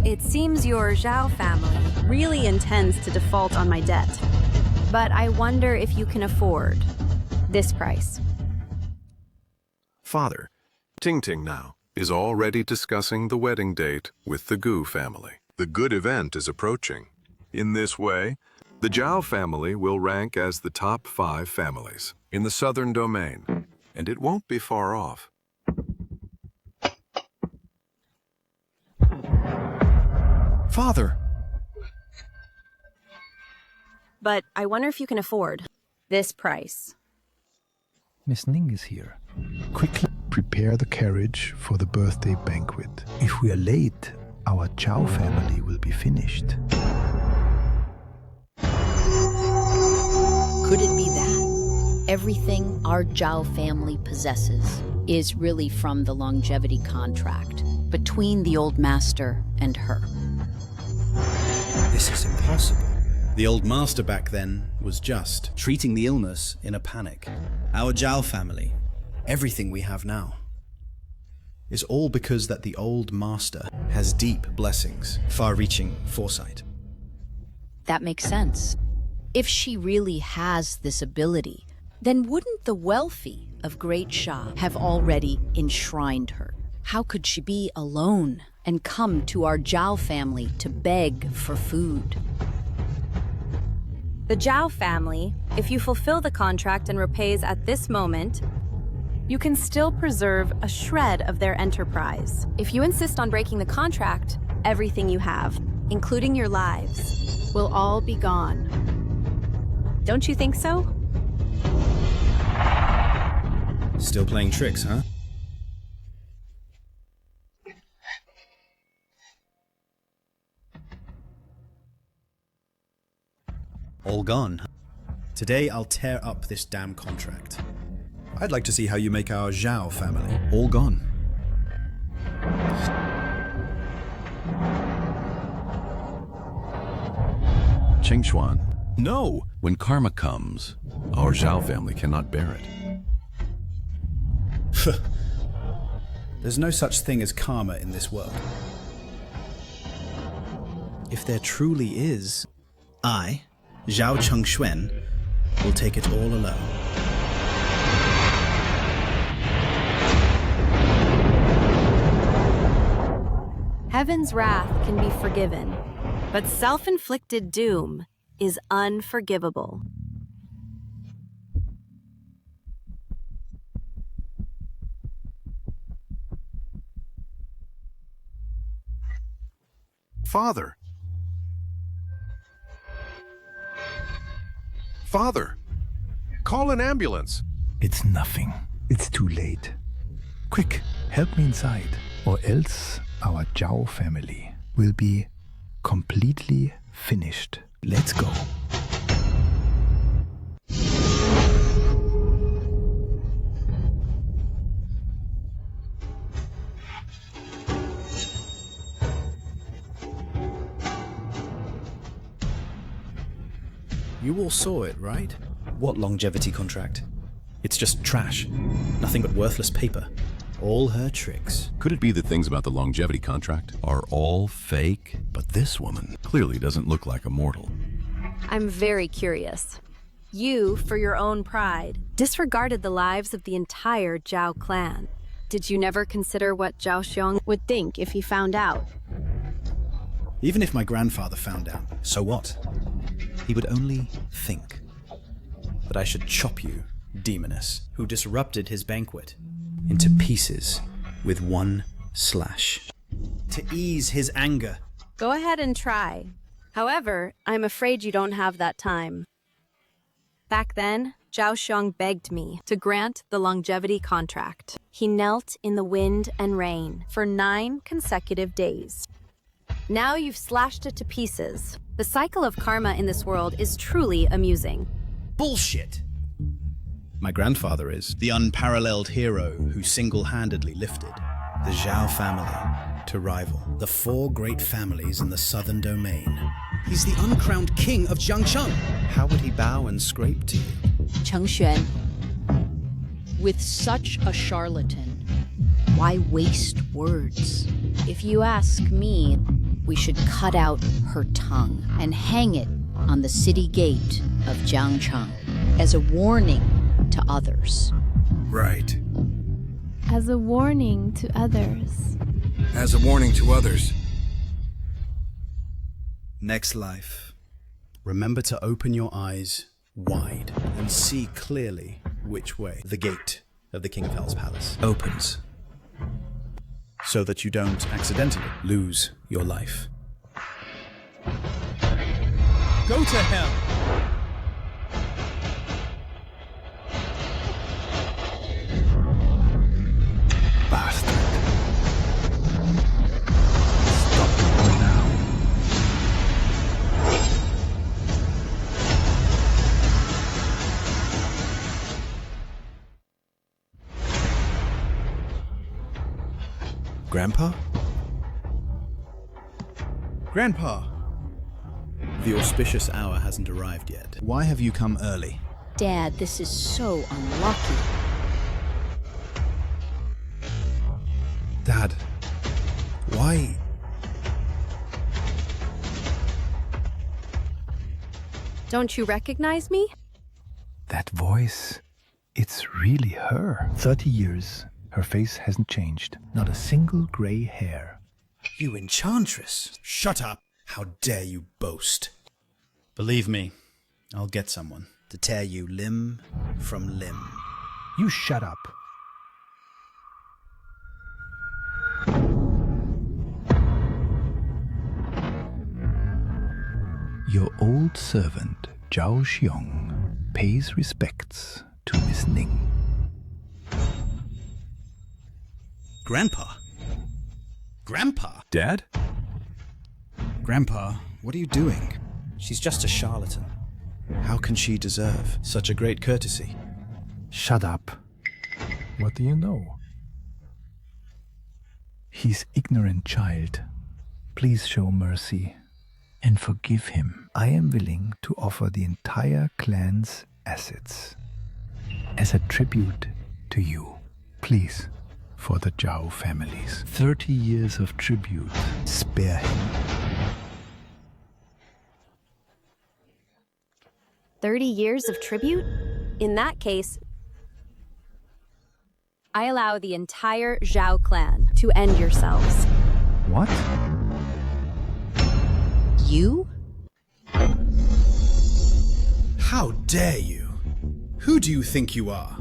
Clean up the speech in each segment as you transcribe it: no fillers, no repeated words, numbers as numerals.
It seems your Zhao family really intends to default on my debt. But I wonder if you can afford this price. Father, Ting Ting now is already discussing the wedding date with the Gu family. The good event is approaching. In this way, the Zhao family will rank as the top 5 families in the southern domain, and it won't be far off. Father! But I wonder if you can afford this price. Miss Ning is here. Quickly prepare the carriage for the birthday banquet. If we are late, our Zhao family will be finished. Could it be that everything our Zhao family possesses is really from the longevity contract between the old master and her? This is impossible. The old master back then was just treating the illness in a panic. Our Zhao family, everything we have now, is all because that the old master has deep blessings, far-reaching foresight. That makes sense. If she really has this ability, then wouldn't the wealthy of Great Sha have already enshrined her? How could she be alone and come to our Zhao family to beg for food? The Zhao family, if you fulfill the contract and repays at this moment, you can still preserve a shred of their enterprise. If you insist on breaking the contract, everything you have, including your lives, will all be gone. Don't you think so? Still playing tricks, huh? All gone. Today I'll tear up this damn contract. I'd like to see how you make our Zhao family all gone. Qingshuan, no! When karma comes, our Zhao family cannot bear it. There's no such thing as karma in this world. If there truly is, I, Zhao Chengxuan, will take it all alone. Heaven's wrath can be forgiven, but self-inflicted doom is unforgivable. Father! Father! Call an ambulance! It's nothing. It's too late. Quick, help me inside, or else our Zhao family will be completely finished. Let's go. You all saw it, right? What longevity contract? It's just trash. Nothing but worthless paper. All her tricks. Could it be that things about the longevity contract are all fake? But this woman clearly doesn't look like a mortal. I'm very curious. You, for your own pride, disregarded the lives of the entire Zhao clan. Did you never consider what Zhao Xiong would think if he found out? Even if my grandfather found out, so what? He would only think that I should chop you, demoness, who disrupted his banquet, into pieces with one slash. To ease his anger. Go ahead and try. However, I'm afraid you don't have that time. Back then, Zhao Xiong begged me to grant the longevity contract. He knelt in the wind and rain for 9 consecutive days. Now you've slashed it to pieces. The cycle of karma in this world is truly amusing. Bullshit! My grandfather is the unparalleled hero who single-handedly lifted the Zhao family to rival the 4 great families in the southern domain. He's the uncrowned king of Jiangsheng. How would he bow and scrape to you? Chengxuan, with such a charlatan, why waste words? If you ask me, we should cut out her tongue and hang it on the city gate of Jiangcheng as a warning to others. Right. As a warning to others. As a warning to others. Next life, remember to open your eyes wide and see clearly which way the gate of the King of Hell's palace opens, so that you don't accidentally lose your life. Go to hell! Bastard. Stop it now. Grandpa? Grandpa! The auspicious hour hasn't arrived yet. Why have you come early? Dad, this is so unlucky. Dad, why? Don't you recognize me? That voice, it's really her. 30 years, her face hasn't changed. Not a single gray hair. You enchantress! Shut up! How dare you boast? Believe me, I'll get someone to tear you limb from limb. You shut up. Your old servant, Zhao Xiong, pays respects to Miss Ning. Grandpa? Grandpa? Dad? Grandpa, what are you doing? She's just a charlatan. How can she deserve such a great courtesy? Shut up. What do you know? He's ignorant child. Please show mercy and forgive him. I am willing to offer the entire clan's assets as a tribute to you. Please, for the Zhao families. 30 years of tribute. Spare him. 30 years of tribute? In that case, I allow the entire Zhao clan to end yourselves. What? You? How dare you? Who do you think you are?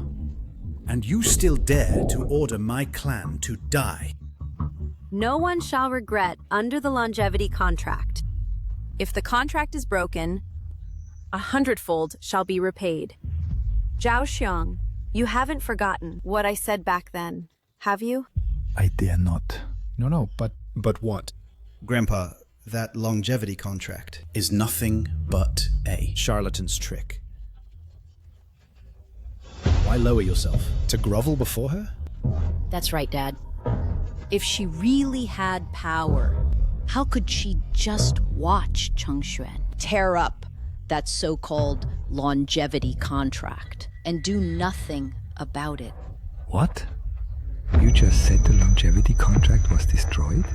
And you still dare to order my clan to die? No one shall regret under the longevity contract. If the contract is broken, 100-fold shall be repaid. Zhao Xiong, you haven't forgotten what I said back then, have you? I dare not. No, but what? Grandpa, that longevity contract is nothing but a charlatan's trick. Why lower yourself? To grovel before her? That's right, Dad. If she really had power, how could she just watch Chengxuan tear up that so-called longevity contract and do nothing about it? What? You just said the longevity contract was destroyed?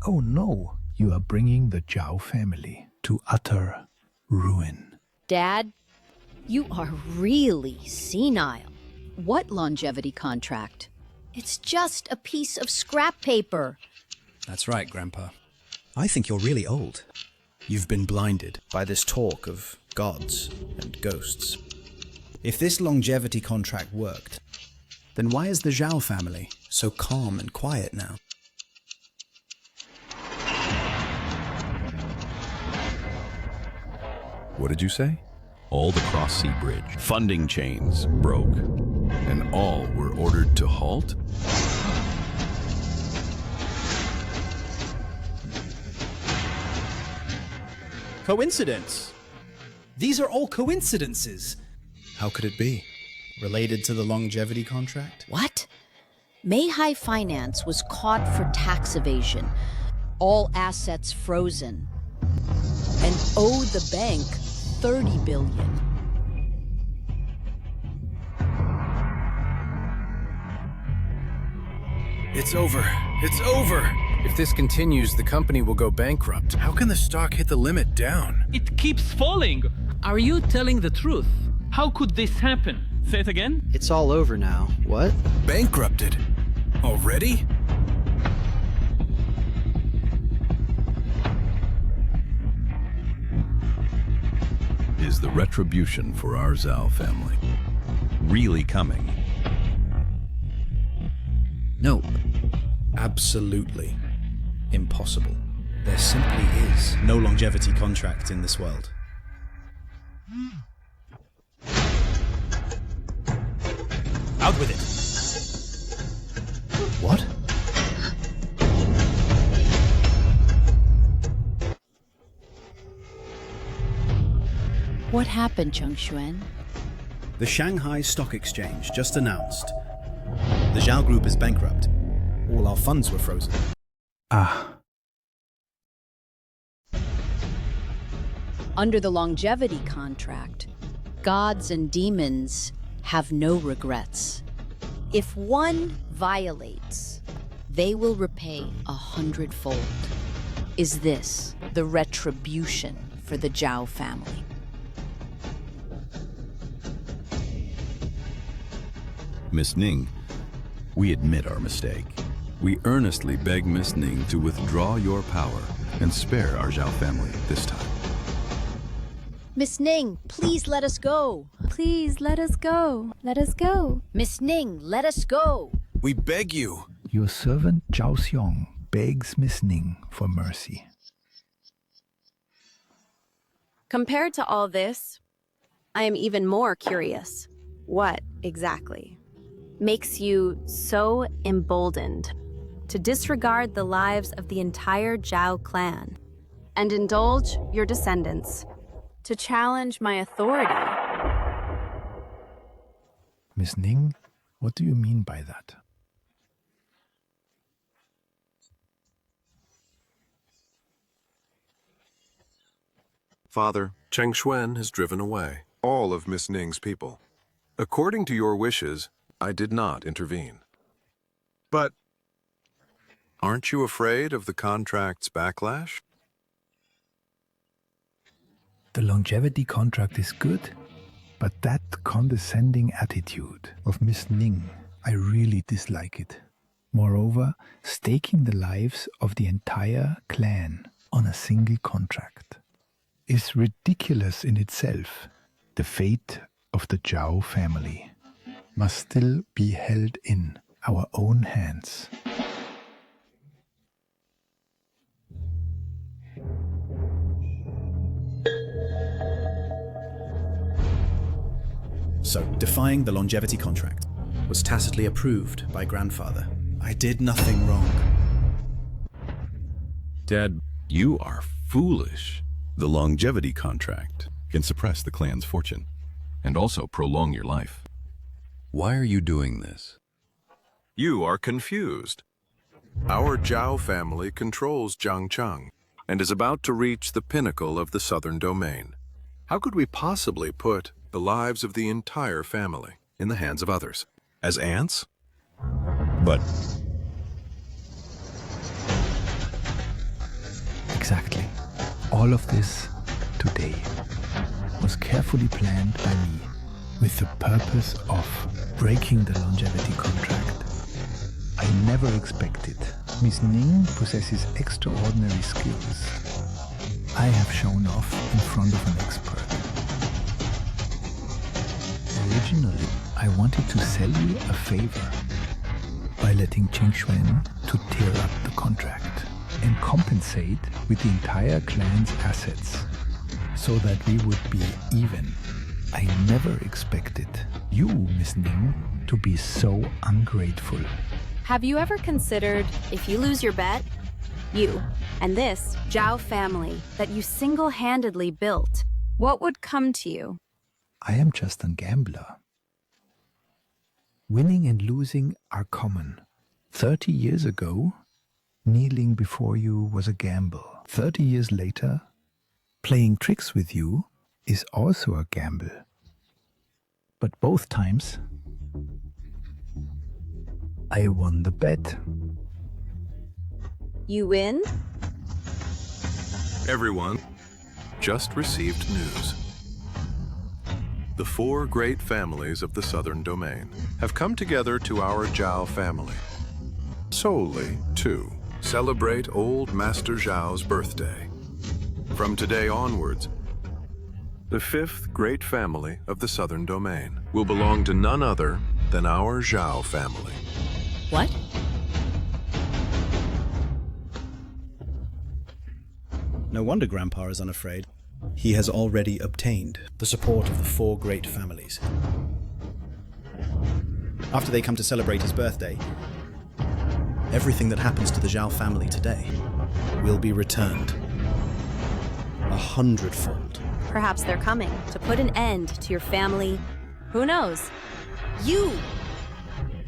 Oh no, you are bringing the Zhao family to utter ruin. Dad, you are really senile. What longevity contract? It's just a piece of scrap paper. That's right, Grandpa. I think you're really old. You've been blinded by this talk of gods and ghosts. If this longevity contract worked, then why is the Zhao family so calm and quiet now? What did you say? All the cross-sea bridge funding chains broke, and all were ordered to halt? Coincidence! These are all coincidences! How could it be? Related to the longevity contract? What? Meihai Finance was caught for tax evasion, all assets frozen, and owed the bank 30 billion. It's over. It's over. If this continues, the company will go bankrupt. How can the stock hit the limit down? It keeps falling. Are you telling the truth? How could this happen? Say it again? It's all over now. What? Bankrupted? Already? Is the retribution for our Zhao family really coming? No. Absolutely impossible. There simply is no longevity contract in this world. Out with it! What? What happened, Chengxuan? The Shanghai Stock Exchange just announced the Zhao Group is bankrupt. All our funds were frozen. Ah. Under the longevity contract, gods and demons have no regrets. If one violates, they will repay 100-fold. Is this the retribution for the Zhao family? Miss Ning, we admit our mistake. We earnestly beg Miss Ning to withdraw your power and spare our Zhao family this time. Miss Ning, please let us go. Please let us go. Let us go. Miss Ning, let us go. We beg you. Your servant Zhao Xiong begs Miss Ning for mercy. Compared to all this, I am even more curious. What, exactly, makes you so emboldened to disregard the lives of the entire Zhao clan and indulge your descendants to challenge my authority? Miss Ning, what do you mean by that? Father, Cheng Xuan has driven away all of Miss Ning's people. According to your wishes, I did not intervene. But aren't you afraid of the contract's backlash? The longevity contract is good, but that condescending attitude of Miss Ning, I really dislike it. Moreover, staking the lives of the entire clan on a single contract is ridiculous in itself. The fate of the Zhao family must still be held in our own hands. So, defying the longevity contract was tacitly approved by grandfather. I did nothing wrong. Dad, you are foolish. The longevity contract can suppress the clan's fortune and also prolong your life. Why are you doing this? You are confused. Our Zhao family controls Jiangcheng and is about to reach the pinnacle of the southern domain. How could we possibly put the lives of the entire family in the hands of others? As ants? But Exactly. All of this today was carefully planned by me with the purpose of breaking the longevity contract. I never expected. Miss Ning possesses extraordinary skills. I have shown off in front of an expert. Originally, I wanted to sell you a favor by letting Cheng Xuan to tear up the contract and compensate with the entire clan's assets so that we would be even. I never expected you, Miss Ning, to be so ungrateful. Have you ever considered, if you lose your bet, you and this Zhao family that you single-handedly built, what would come to you? I am just a gambler. Winning and losing are common. 30 years ago, kneeling before you was a gamble. 30 years later, playing tricks with you is also a gamble. But both times, I won the bet. You win? Everyone just received news. The 4 great families of the southern domain have come together to our Zhao family solely to celebrate old Master Zhao's birthday. From today onwards, the 5th great family of the southern domain will belong to none other than our Zhao family. What? No wonder Grandpa is unafraid. He has already obtained the support of the 4 great families. After they come to celebrate his birthday, everything that happens to the Zhao family today will be returned 100-fold. Perhaps they're coming to put an end to your family. Who knows? You!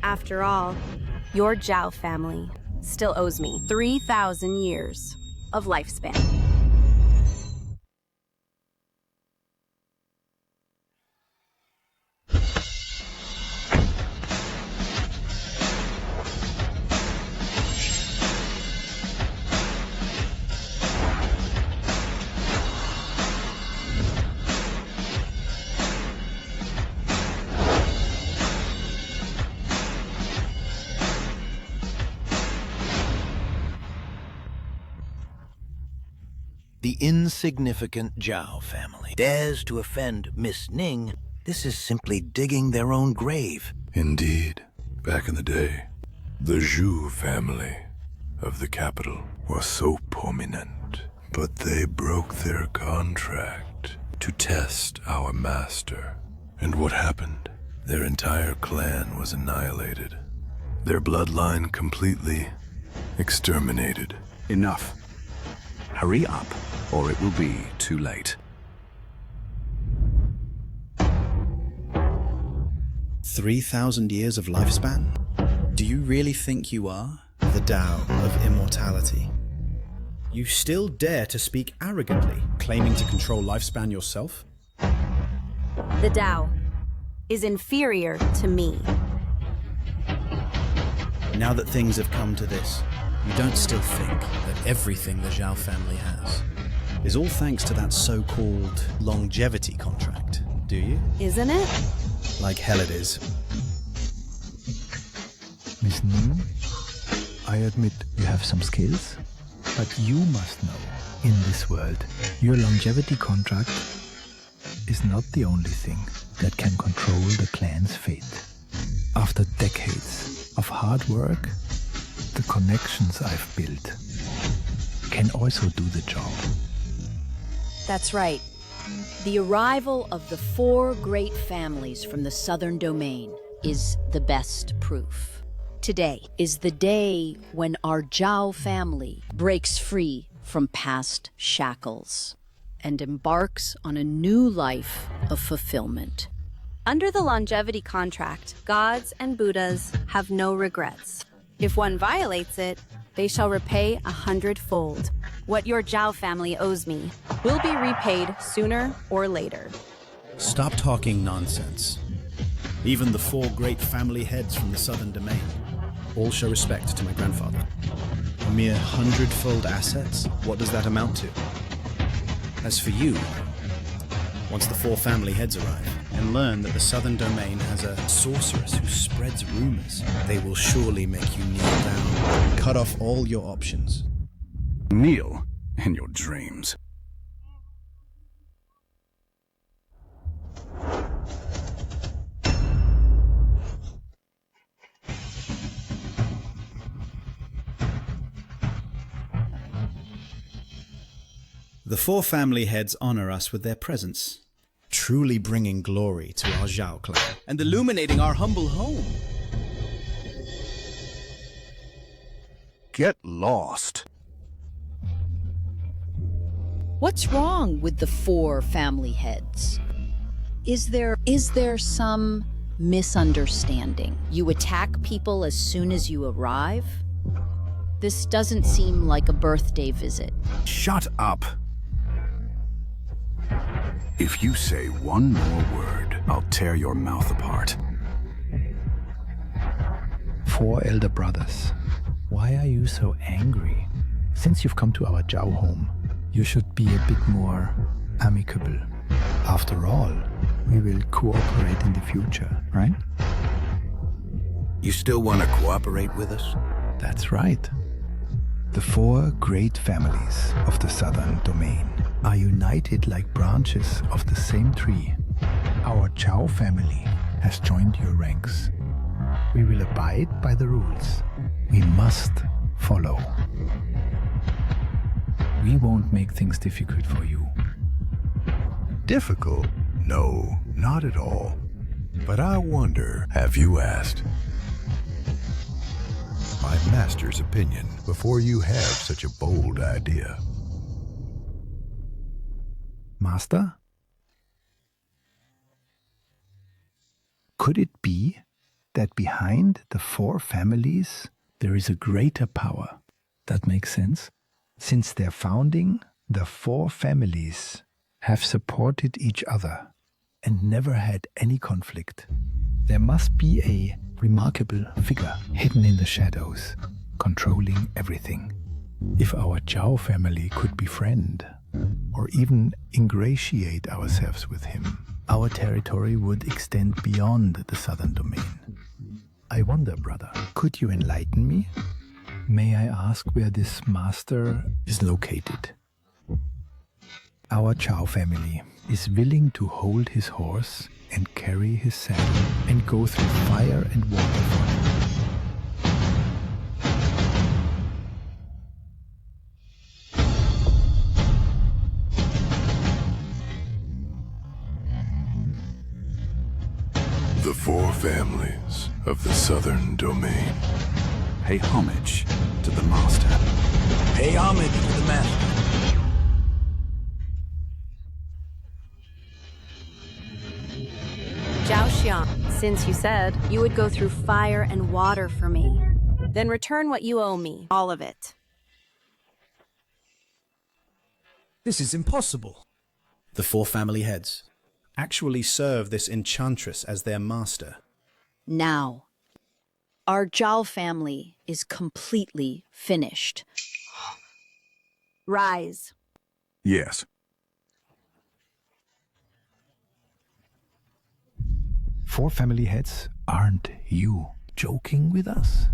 After all, your Zhao family still owes me 3,000 years of lifespan. The insignificant Zhao family dares to offend Miss Ning. This is simply digging their own grave. Indeed, back in the day, the Zhu family of the capital was so prominent, but they broke their contract to test our master. And what happened? Their entire clan was annihilated. Their bloodline completely exterminated. Enough. Hurry up, or it will be too late. 3,000 years of lifespan? Do you really think you are the Tao of immortality? You still dare to speak arrogantly, claiming to control lifespan yourself? The Tao is inferior to me. Now that things have come to this, you don't still think that everything the Zhao family has is all thanks to that so-called longevity contract, do you? Isn't it? Like hell it is. Miss Ning, I admit you have some skills, but you must know, in this world, your longevity contract is not the only thing that can control the clan's fate. After decades of hard work, the connections I've built can also do the job. That's right. The arrival of the 4 great families from the southern domain is the best proof. Today is the day when our Zhao family breaks free from past shackles and embarks on a new life of fulfillment. Under the longevity contract, gods and Buddhas have no regrets. If one violates it, they shall repay 100-fold. What your Zhao family owes me will be repaid sooner or later. Stop talking nonsense. Even the 4 great family heads from the southern domain all show respect to my grandfather. A mere 100-fold assets? What does that amount to? As for you, once the 4 family heads arrive and learn that the southern domain has a sorceress who spreads rumors, they will surely make you kneel down, cut off all your options. Kneel in your dreams. The 4 family heads honor us with their presence, truly bringing glory to our Zhao clan and illuminating our humble home. Get lost. What's wrong with the 4 family heads? Is there some misunderstanding. You attack people as soon as you arrive? This doesn't seem like a birthday visit. Shut up! If you say one more word, I'll tear your mouth apart. 4 elder brothers. Why are you so angry? Since you've come to our Zhao home, you should be a bit more amicable. After all, we will cooperate in the future, right? You still want to cooperate with us? That's right. The 4 great families of the southern domain are united like branches of the same tree. Our Zhao family has joined your ranks. We will abide by the rules. We must follow. We won't make things difficult for you. Difficult? No, not at all. But I wonder, have you asked my master's opinion before you have such a bold idea? Master? Could it be that behind the 4 families there is a greater power? That makes sense. Since their founding, the 4 families have supported each other and never had any conflict. There must be a remarkable figure hidden in the shadows, controlling everything. If our Zhao family could befriend, or even ingratiate ourselves with him, our territory would extend beyond the southern domain. I wonder, brother, could you enlighten me? May I ask where this master is located? Our Zhao family is willing to hold his horse and carry his saddle and go through fire and water for him. The 4 families of the southern domain. Pay homage to the master. Pay homage to the master. Zhao Xiang, since you said you would go through fire and water for me, then return what you owe me, all of it. This is impossible. The 4 family heads actually serve this enchantress as their master. Now, our Zhao family is completely finished. Rise. Yes. 4 family heads, aren't you joking with us?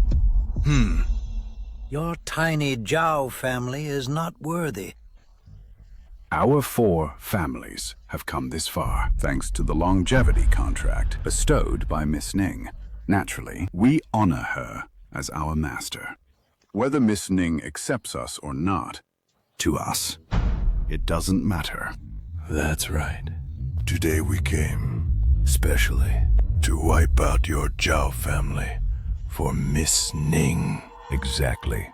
Your tiny Zhao family is not worthy. Our 4 families have come this far, thanks to the longevity contract bestowed by Miss Ning. Naturally, we honor her as our master. Whether Miss Ning accepts us or not, to us, it doesn't matter. That's right. Today we came, especially, to wipe out your Zhao family for Miss Ning. Exactly.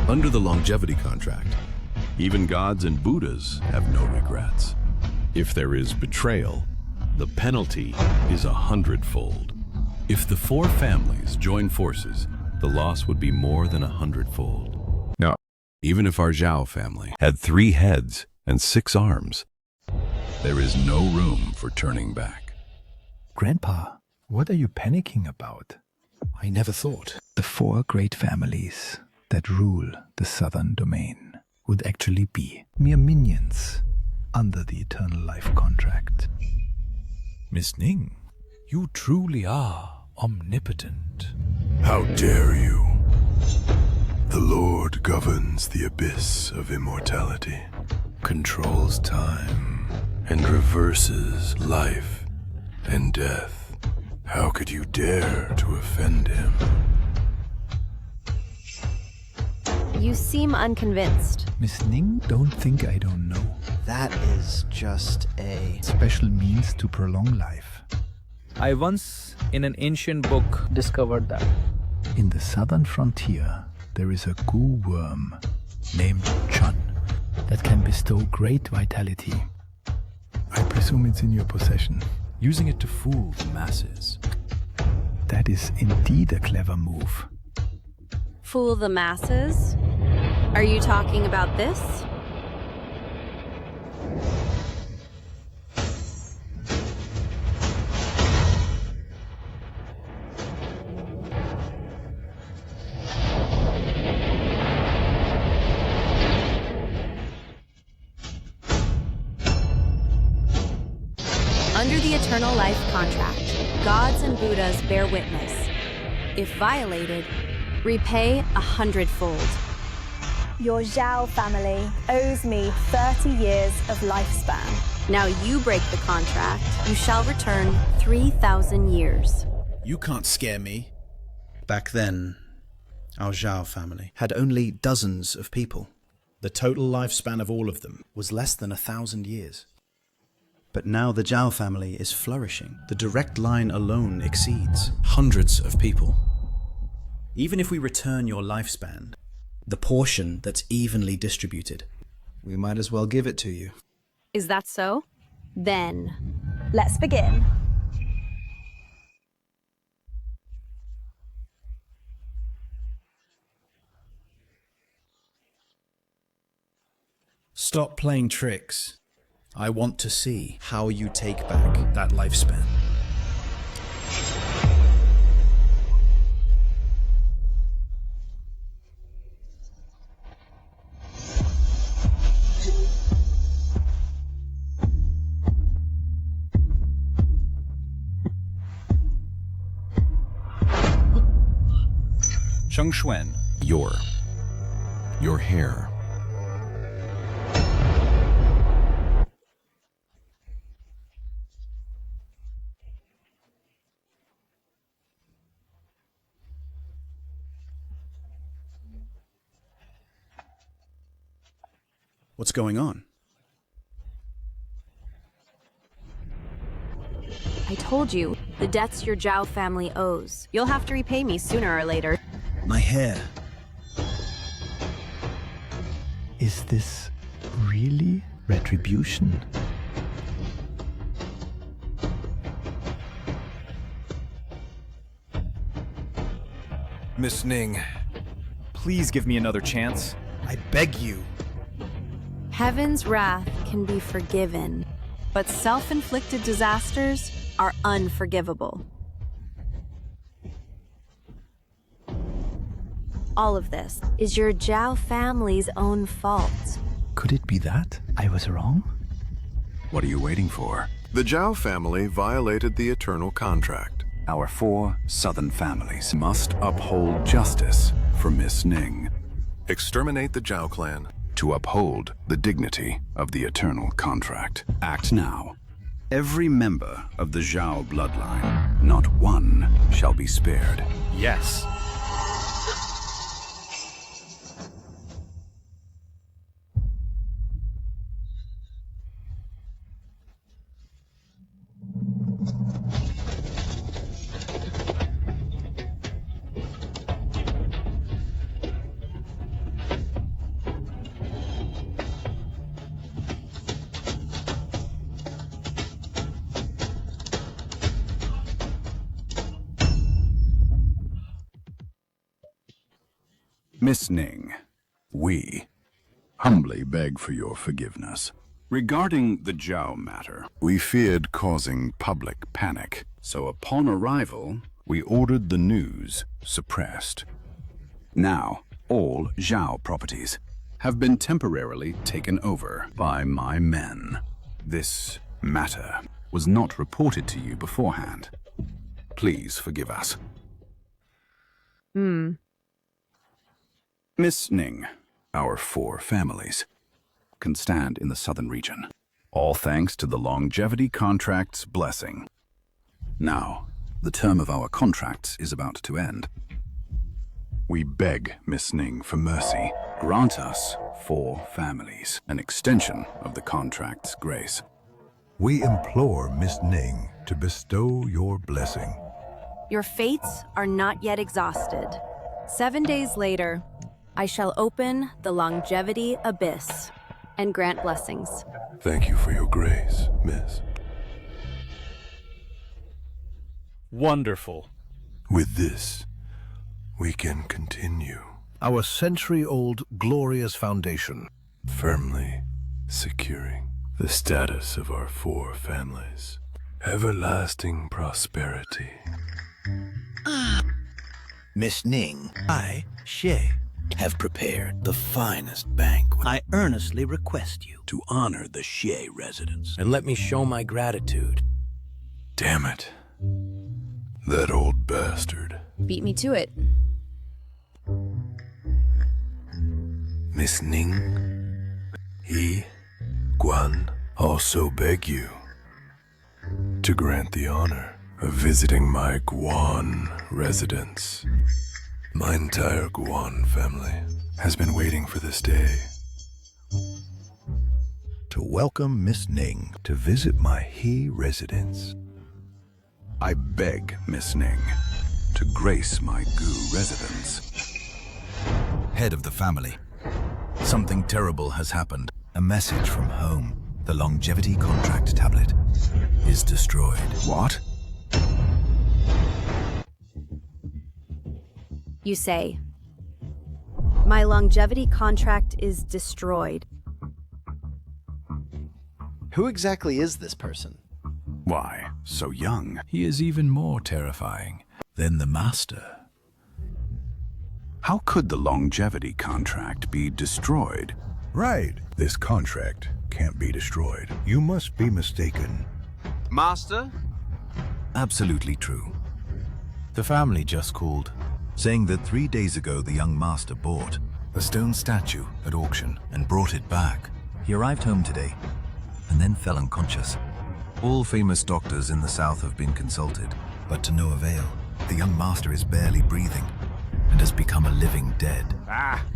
Under the longevity contract, even gods and Buddhas have no regrets. If there is betrayal, the penalty is 100-fold. If the 4 families join forces, the loss would be more than 100-fold. Now, even if our Zhao family had 3 heads and 6 arms, there is no room for turning back. Grandpa, what are you panicking about? I never thought. The 4 great families that rule the southern domain would actually be mere minions under the eternal life contract. Miss Ning, you truly are omnipotent. How dare you? The Lord governs the abyss of immortality, controls time, and reverses life and death. How could you dare to offend him? You seem unconvinced. Miss Ning, don't think I don't know. That is just a Special means to prolong life. I once, in an ancient book, discovered that. In the southern frontier, there is a goo worm named Chun that can bestow great vitality. I presume assume it's in your possession. Using it to fool the masses. That is indeed a clever move. Fool the masses? Are you talking about this? Under the eternal life contract, gods and Buddhas bear witness. If violated, repay 100-fold. Your Zhao family owes me 30 years of lifespan. Now you break the contract, you shall return 3,000 years. You can't scare me. Back then, our Zhao family had only dozens of people. The total lifespan of all of them was less than 1,000 years. But now the Zhao family is flourishing. The direct line alone exceeds hundreds of people. Even if we return your lifespan, the portion that's evenly distributed, we might as well give it to you. Is that so? Then, let's begin. Stop playing tricks. I want to see how you take back that lifespan. Shengxuan. Your hair. What's going on? I told you, the debts your Zhao family owes. You'll have to repay me sooner or later. My hair. Is this really retribution? Miss Ning, please give me another chance. I beg you. Heaven's wrath can be forgiven, but self-inflicted disasters are unforgivable. All of this is your Zhao family's own fault. Could it be that I was wrong? What are you waiting for? The Zhao family violated the eternal contract. Our 4 southern families must uphold justice for Miss Ning. Exterminate the Zhao clan. To uphold the dignity of the eternal contract. Act now. Every member of the Zhao bloodline, not one shall be spared. Yes. Miss Ning, we humbly beg for your forgiveness. Regarding the Zhao matter, we feared causing public panic. So upon arrival, we ordered the news suppressed. Now, all Zhao properties have been temporarily taken over by my men. This matter was not reported to you beforehand. Please forgive us. Miss Ning, our 4 families can stand in the southern region, all thanks to the longevity contract's blessing. Now, the term of our contracts is about to end. We beg Miss Ning for mercy. Grant us 4 families, an extension of the contract's grace. We implore Miss Ning to bestow your blessing. Your fates are not yet exhausted. 7 days later, I shall open the longevity abyss and grant blessings. Thank you for your grace, Miss. Wonderful. With this, we can continue. Our century-old glorious foundation. Firmly securing the status of our 4 families. Everlasting prosperity. Miss Ning, I, Xie, have prepared the finest banquet. I earnestly request you to honor the Xie residents and let me show my gratitude. Damn it. That old bastard. Beat me to it. Miss Ning, he, Guan, also beg you to grant the honor of visiting my Guan residence. My entire Guan family has been waiting for this day. To welcome Miss Ning to visit my He residence. I beg Miss Ning to grace my Gu residence. Head of the family. Something terrible has happened. A message from home. The longevity contract tablet is destroyed. What? You say, my longevity contract is destroyed. Who exactly is this person? Why, so young? He is even more terrifying than the master. How could the longevity contract be destroyed? Right. This contract can't be destroyed. You must be mistaken. Master? Absolutely true. The family just called, saying that 3 days ago the young master bought a stone statue at auction and brought it back. He arrived home today and then fell unconscious. All famous doctors in the south have been consulted, but to no avail. The young master is barely breathing and has become a living dead.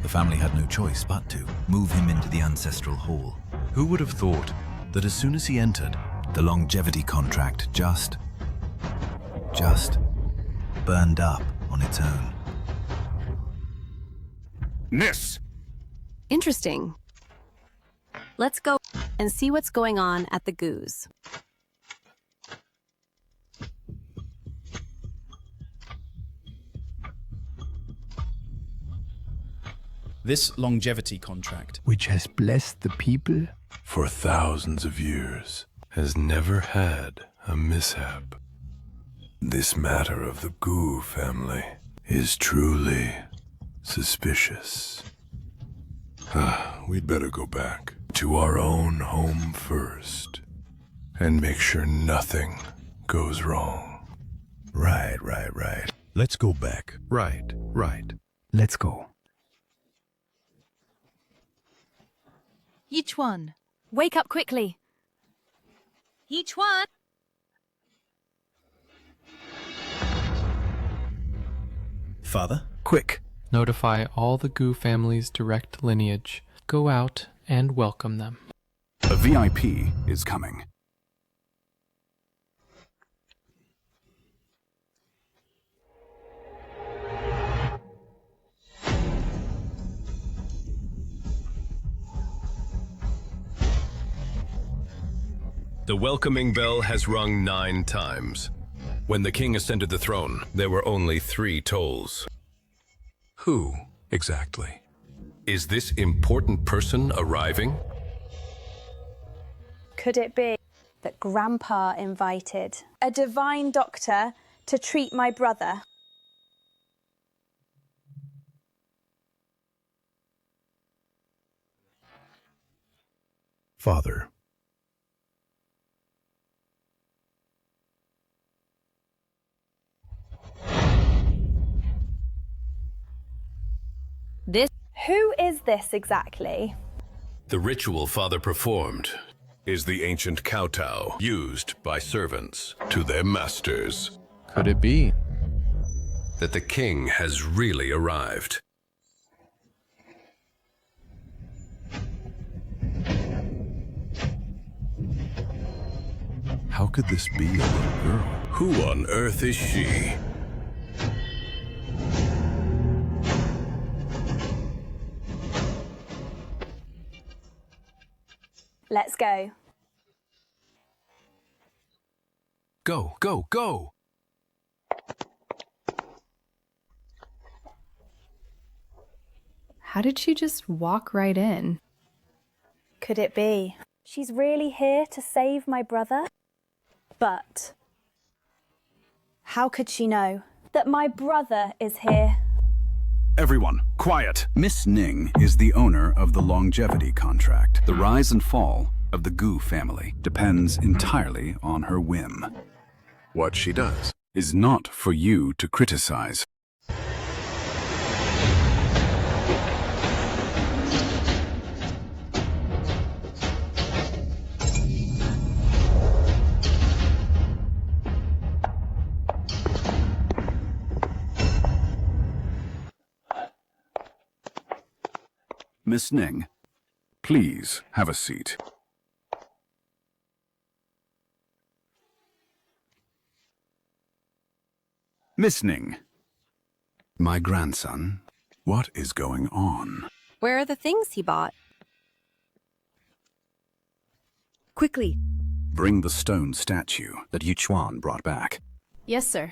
The family had no choice but to move him into the ancestral hall. Who would have thought that as soon as he entered, the longevity contract just burned up on its own? Nis! Interesting. Let's go and see what's going on at the Goose. This longevity contract, Which has blessed the people For thousands of years, has never had a mishap. This matter of the Gu family is truly suspicious. We'd better go back to our own home first and make sure nothing goes wrong. Right. Let's go back. Right. Let's go. Each one. Wake up quickly. Each one. Father? Quick. Notify all the Gu family's direct lineage. Go out and welcome them. A VIP is coming. The welcoming bell has rung 9 times. When the king ascended the throne, there were only 3 tolls. Who, exactly? Is this important person arriving? Could it be that Grandpa invited a divine doctor to treat my brother? Father. Who is this exactly? The ritual father performed is the ancient kowtow used by servants to their masters. Could it be that the king has really arrived? How could this be a little girl? Who on earth is she? Let's go. Go, go, go! How did she just walk right in? Could it be? She's really here to save my brother? But how could she know that my brother is here? Everyone, quiet! Miss Ning is the owner of the longevity contract. The rise and fall of the Gu family depends entirely on her whim. What she does is not for you to criticize. Miss Ning, please have a seat. Miss Ning, my grandson, what is going on? Where are the things he bought? Quickly. Bring the stone statue that Yuchuan brought back. Yes, sir.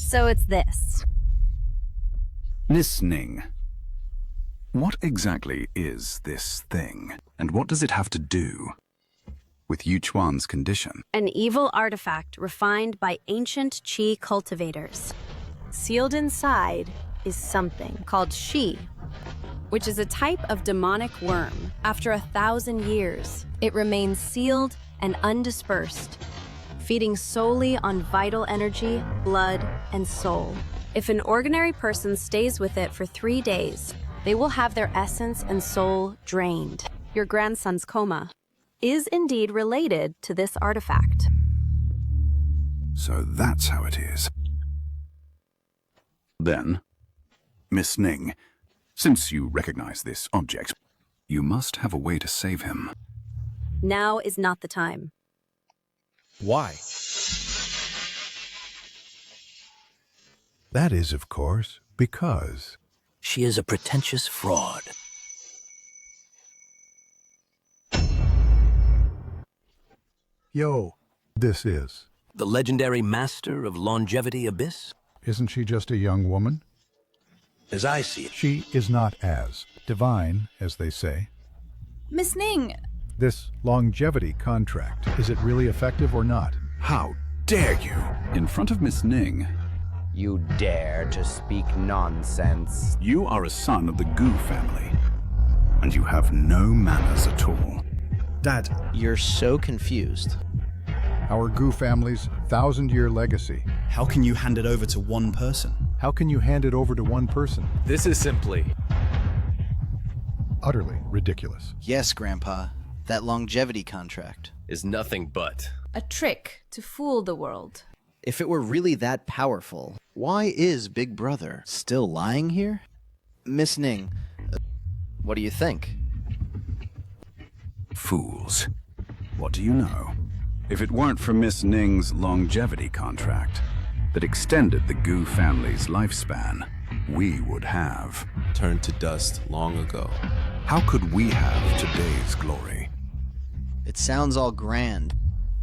So it's this. Miss Ning, what exactly is this thing? And what does it have to do with Yuchuan's condition? An evil artifact refined by ancient qi cultivators. Sealed inside is something called shi, which is a type of demonic worm. After 1,000 years, it remains sealed and undispersed, feeding solely on vital energy, blood, and soul. If an ordinary person stays with it for 3 days, they will have their essence and soul drained. Your grandson's coma is indeed related to this artifact. So that's how it is. Then, Miss Ning, since you recognize this object, you must have a way to save him. Now is not the time. Why? That is, of course, because she is a pretentious fraud. Yo, this is. The legendary master of longevity abyss? Isn't she just a young woman? As I see it. She is not as divine, as they say. Miss Ning! This longevity contract, is it really effective or not? How dare you? In front of Miss Ning. You dare to speak nonsense. You are a son of the Gu family, and you have no manners at all. Dad, you're so confused. Our Gu family's 1,000-year legacy. How can you hand it over to one person? How can you hand it over to one person? This is simply utterly ridiculous. Yes, Grandpa. That longevity contract is nothing but a trick to fool the world. If it were really that powerful, why is Big Brother still lying here? Miss Ning, what do you think? Fools. What do you know? If it weren't for Miss Ning's longevity contract that extended the Gu family's lifespan, we would have turned to dust long ago. How could we have today's glory? It sounds all grand,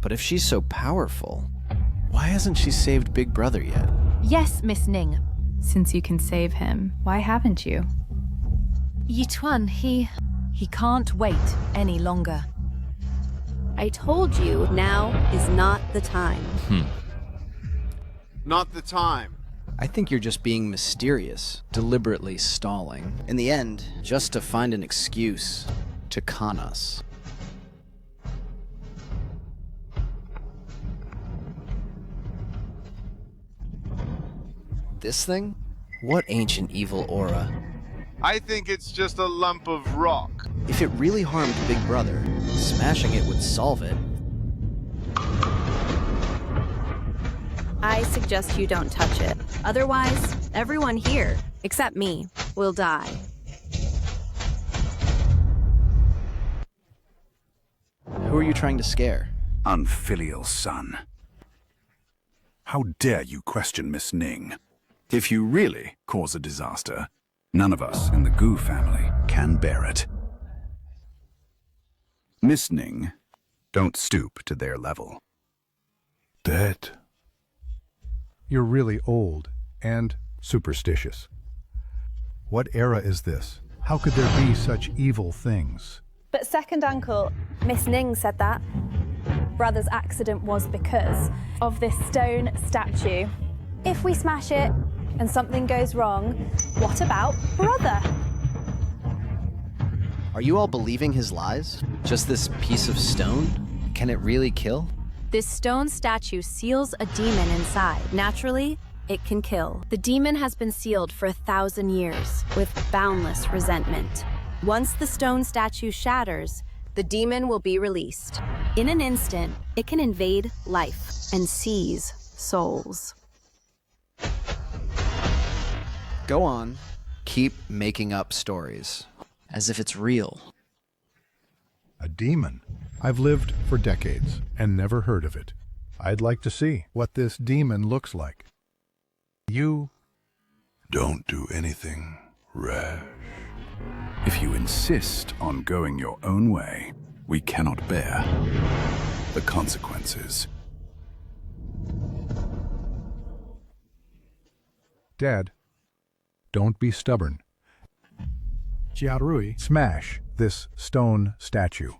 but if she's so powerful, why hasn't she saved Big Brother yet? Yes, Miss Ning. Since you can save him, why haven't you? Yuchuan, he can't wait any longer. I told you, now is not the time. Not the time. I think you're just being mysterious, deliberately stalling. In the end, just to find an excuse to con us. This thing? What ancient evil aura? I think it's just a lump of rock. If it really harmed Big Brother, smashing it would solve it. I suggest you don't touch it. Otherwise, everyone here, except me, will die. Who are you trying to scare? Unfilial son. How dare you question Miss Ning? If you really cause a disaster, none of us in the Gu family can bear it. Miss Ning, don't stoop to their level. Dad, you're really old and superstitious. What era is this? How could there be such evil things? But second uncle, Miss Ning said that brother's accident was because of this stone statue. If we smash it and something goes wrong, what about brother? Are you all believing his lies? Just this piece of stone? Can it really kill? This stone statue seals a demon inside. Naturally, it can kill. The demon has been sealed for 1,000 years with boundless resentment. Once the stone statue shatters, the demon will be released. In an instant, it can invade life and seize souls. Go on. Keep making up stories. As if it's real. A demon? I've lived for decades and never heard of it. I'd like to see what this demon looks like. You don't do anything rash. If you insist on going your own way, we cannot bear the consequences. Dad, don't be stubborn. Jiarui, smash this stone statue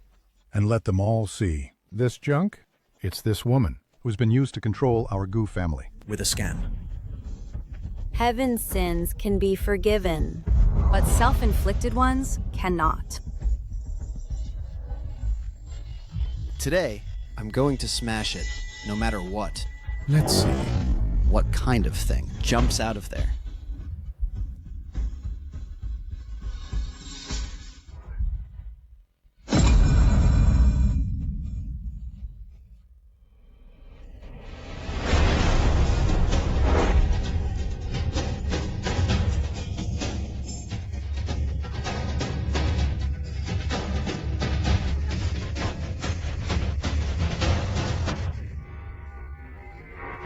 and let them all see. This junk? It's this woman who's been used to control our Gu family. With a scan. Heaven's sins can be forgiven, but self-inflicted ones cannot. Today, I'm going to smash it, no matter what. Let's see. What kind of thing jumps out of there?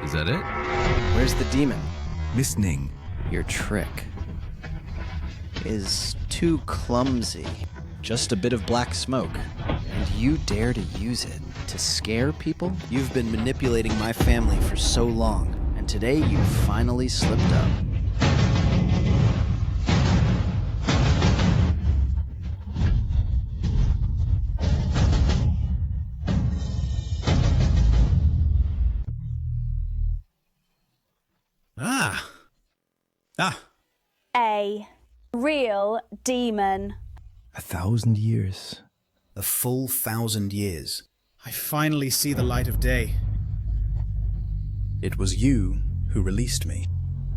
Is that it? Where's the demon? Miss Ning. Your trick is too clumsy. Just a bit of black smoke. And you dare to use it to scare people? You've been manipulating my family for so long, and today you finally slipped up. A real demon. 1,000 years. A full 1,000 years. I finally see the light of day. It was you who released me.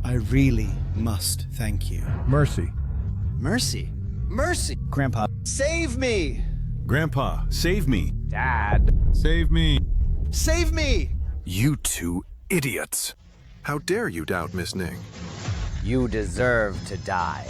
I really must thank you. Mercy. Mercy? Mercy! Grandpa. Save me! Grandpa, save me. Dad. Save me. Save me! You two idiots. How dare you doubt Miss Ning? You deserve to die.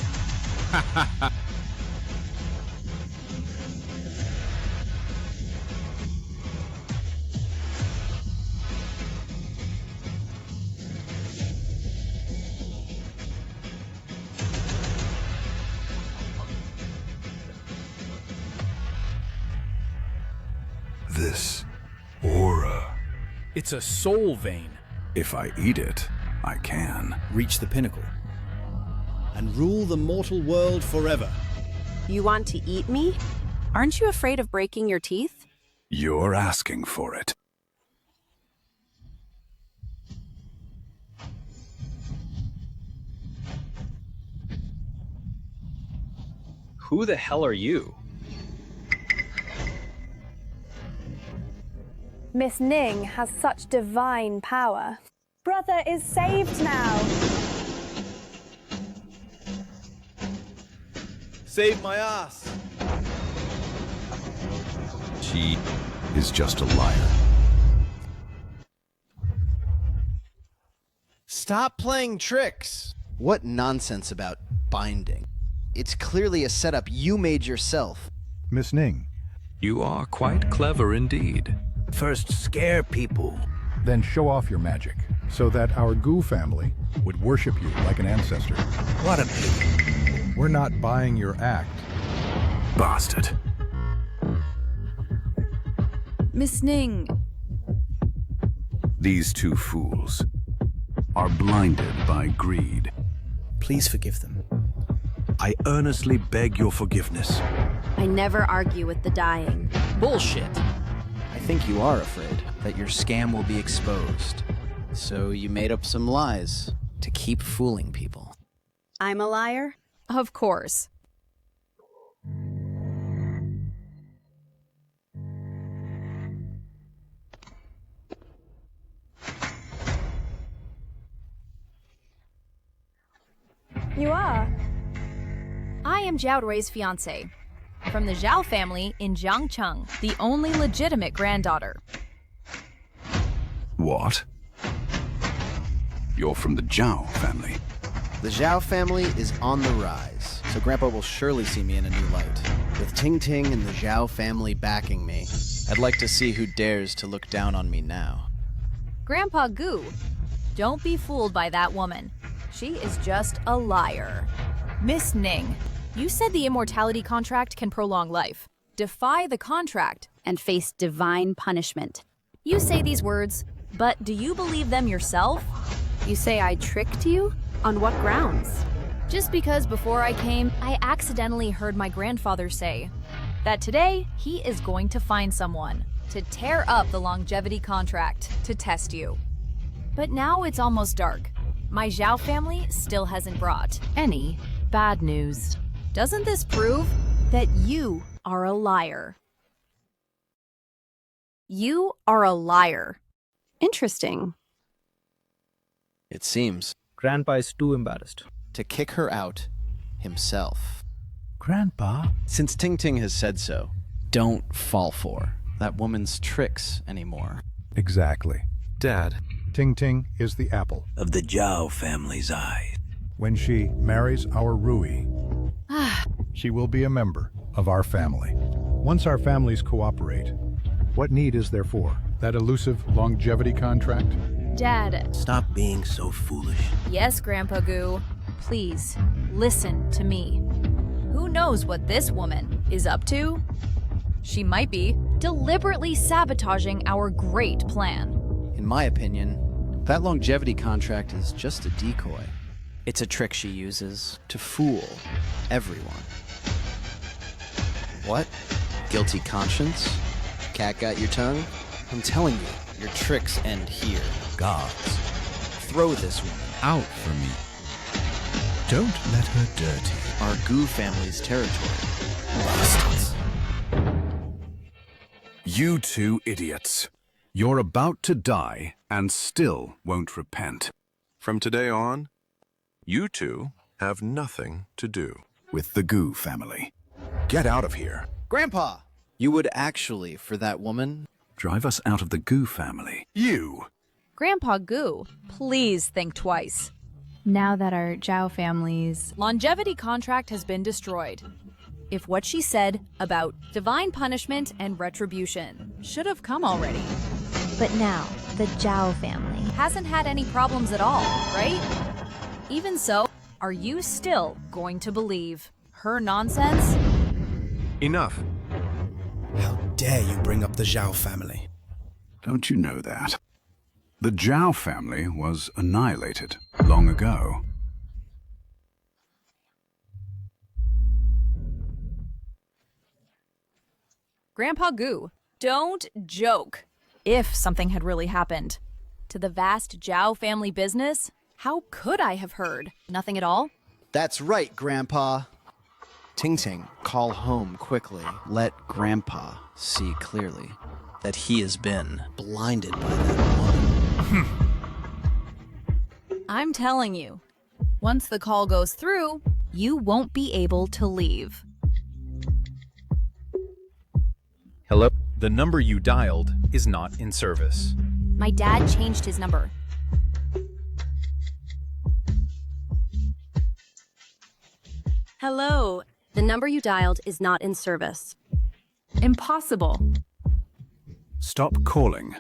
This aura. It's a soul vein. If I eat it, I can. Reach the pinnacle. And rule the mortal world forever. You want to eat me? Aren't you afraid of breaking your teeth? You're asking for it. Who the hell are you? Miss Ning has such divine power. Brother is saved now. Save my ass. She is just a liar. Stop playing tricks. What nonsense about binding? It's clearly a setup you made yourself. Miss Ning. You are quite clever indeed. First scare people. Then show off your magic, so that our Gu family would worship you like an ancestor. What a pity. We're not buying your act. Bastard. Miss Ning. These two fools are blinded by greed. Please forgive them. I earnestly beg your forgiveness. I never argue with the dying. Bullshit. I think you are afraid that your scam will be exposed. So you made up some lies to keep fooling people. I'm a liar? Of course. You are? I am Zhao Rui's fiancée, from the Zhao family in Jiangcheng, the only legitimate granddaughter. What? You're from the Zhao family. The Zhao family is on the rise, so Grandpa will surely see me in a new light. With Ting Ting and the Zhao family backing me, I'd like to see who dares to look down on me now. Grandpa Gu, don't be fooled by that woman. She is just a liar. Miss Ning, you said the immortality contract can prolong life. Defy the contract And face divine punishment. You say these words, but do you believe them yourself? You say I tricked you? On what grounds? Just because before I came, I accidentally heard my grandfather say that today he is going to find someone to tear up the longevity contract to test you. But now it's almost dark. My Zhao family still hasn't brought any bad news. Doesn't this prove that you are a liar? You are a liar. Interesting. It seems. Grandpa is too embarrassed. To kick her out himself. Grandpa? Since Ting Ting has said so, don't fall for that woman's tricks anymore. Exactly. Dad. Ting Ting is the apple Of the Zhao family's eye. When she marries our Rui, she will be a member of our family. Once our families cooperate, what need is there for that elusive longevity contract? Dad. Stop being so foolish. Yes, Grandpa Gu. Please, listen to me. Who knows what this woman is up to? She might be deliberately sabotaging our great plan. In my opinion, that longevity contract is just a decoy. It's a trick she uses to fool everyone. What? Guilty conscience? Cat got your tongue? I'm telling you, your tricks end here. Gods. Throw this woman Out for me. Don't let her dirty our Gu family's territory. bastards. You two idiots. You're about to die and still won't repent. From today on, you two have nothing to do With the Gu family. Get out of here. Grandpa! You would actually, for that woman, Drive us out of the Gu family. You! Grandpa Gu, please think twice. Now that our Zhao family's longevity contract has been destroyed, if what she said about divine punishment and retribution should have come already. But now, the Zhao family Hasn't had any problems at all, right? Even so, are you still going to believe her nonsense? Enough. How dare you bring up the Zhao family? Don't you know that? The Zhao family was annihilated long ago. Grandpa Gu, don't joke. If something had really happened to the vast Zhao family business, how could I have heard? Nothing at all? That's right, Grandpa. Ting Ting, call home quickly. Let Grandpa see clearly that he has been blinded by that woman. I'm telling you, once the call goes through, you won't be able to leave. Hello? The number you dialed is not in service. My dad changed his number. Hello. The number you dialed is not in service. Impossible. Stop calling.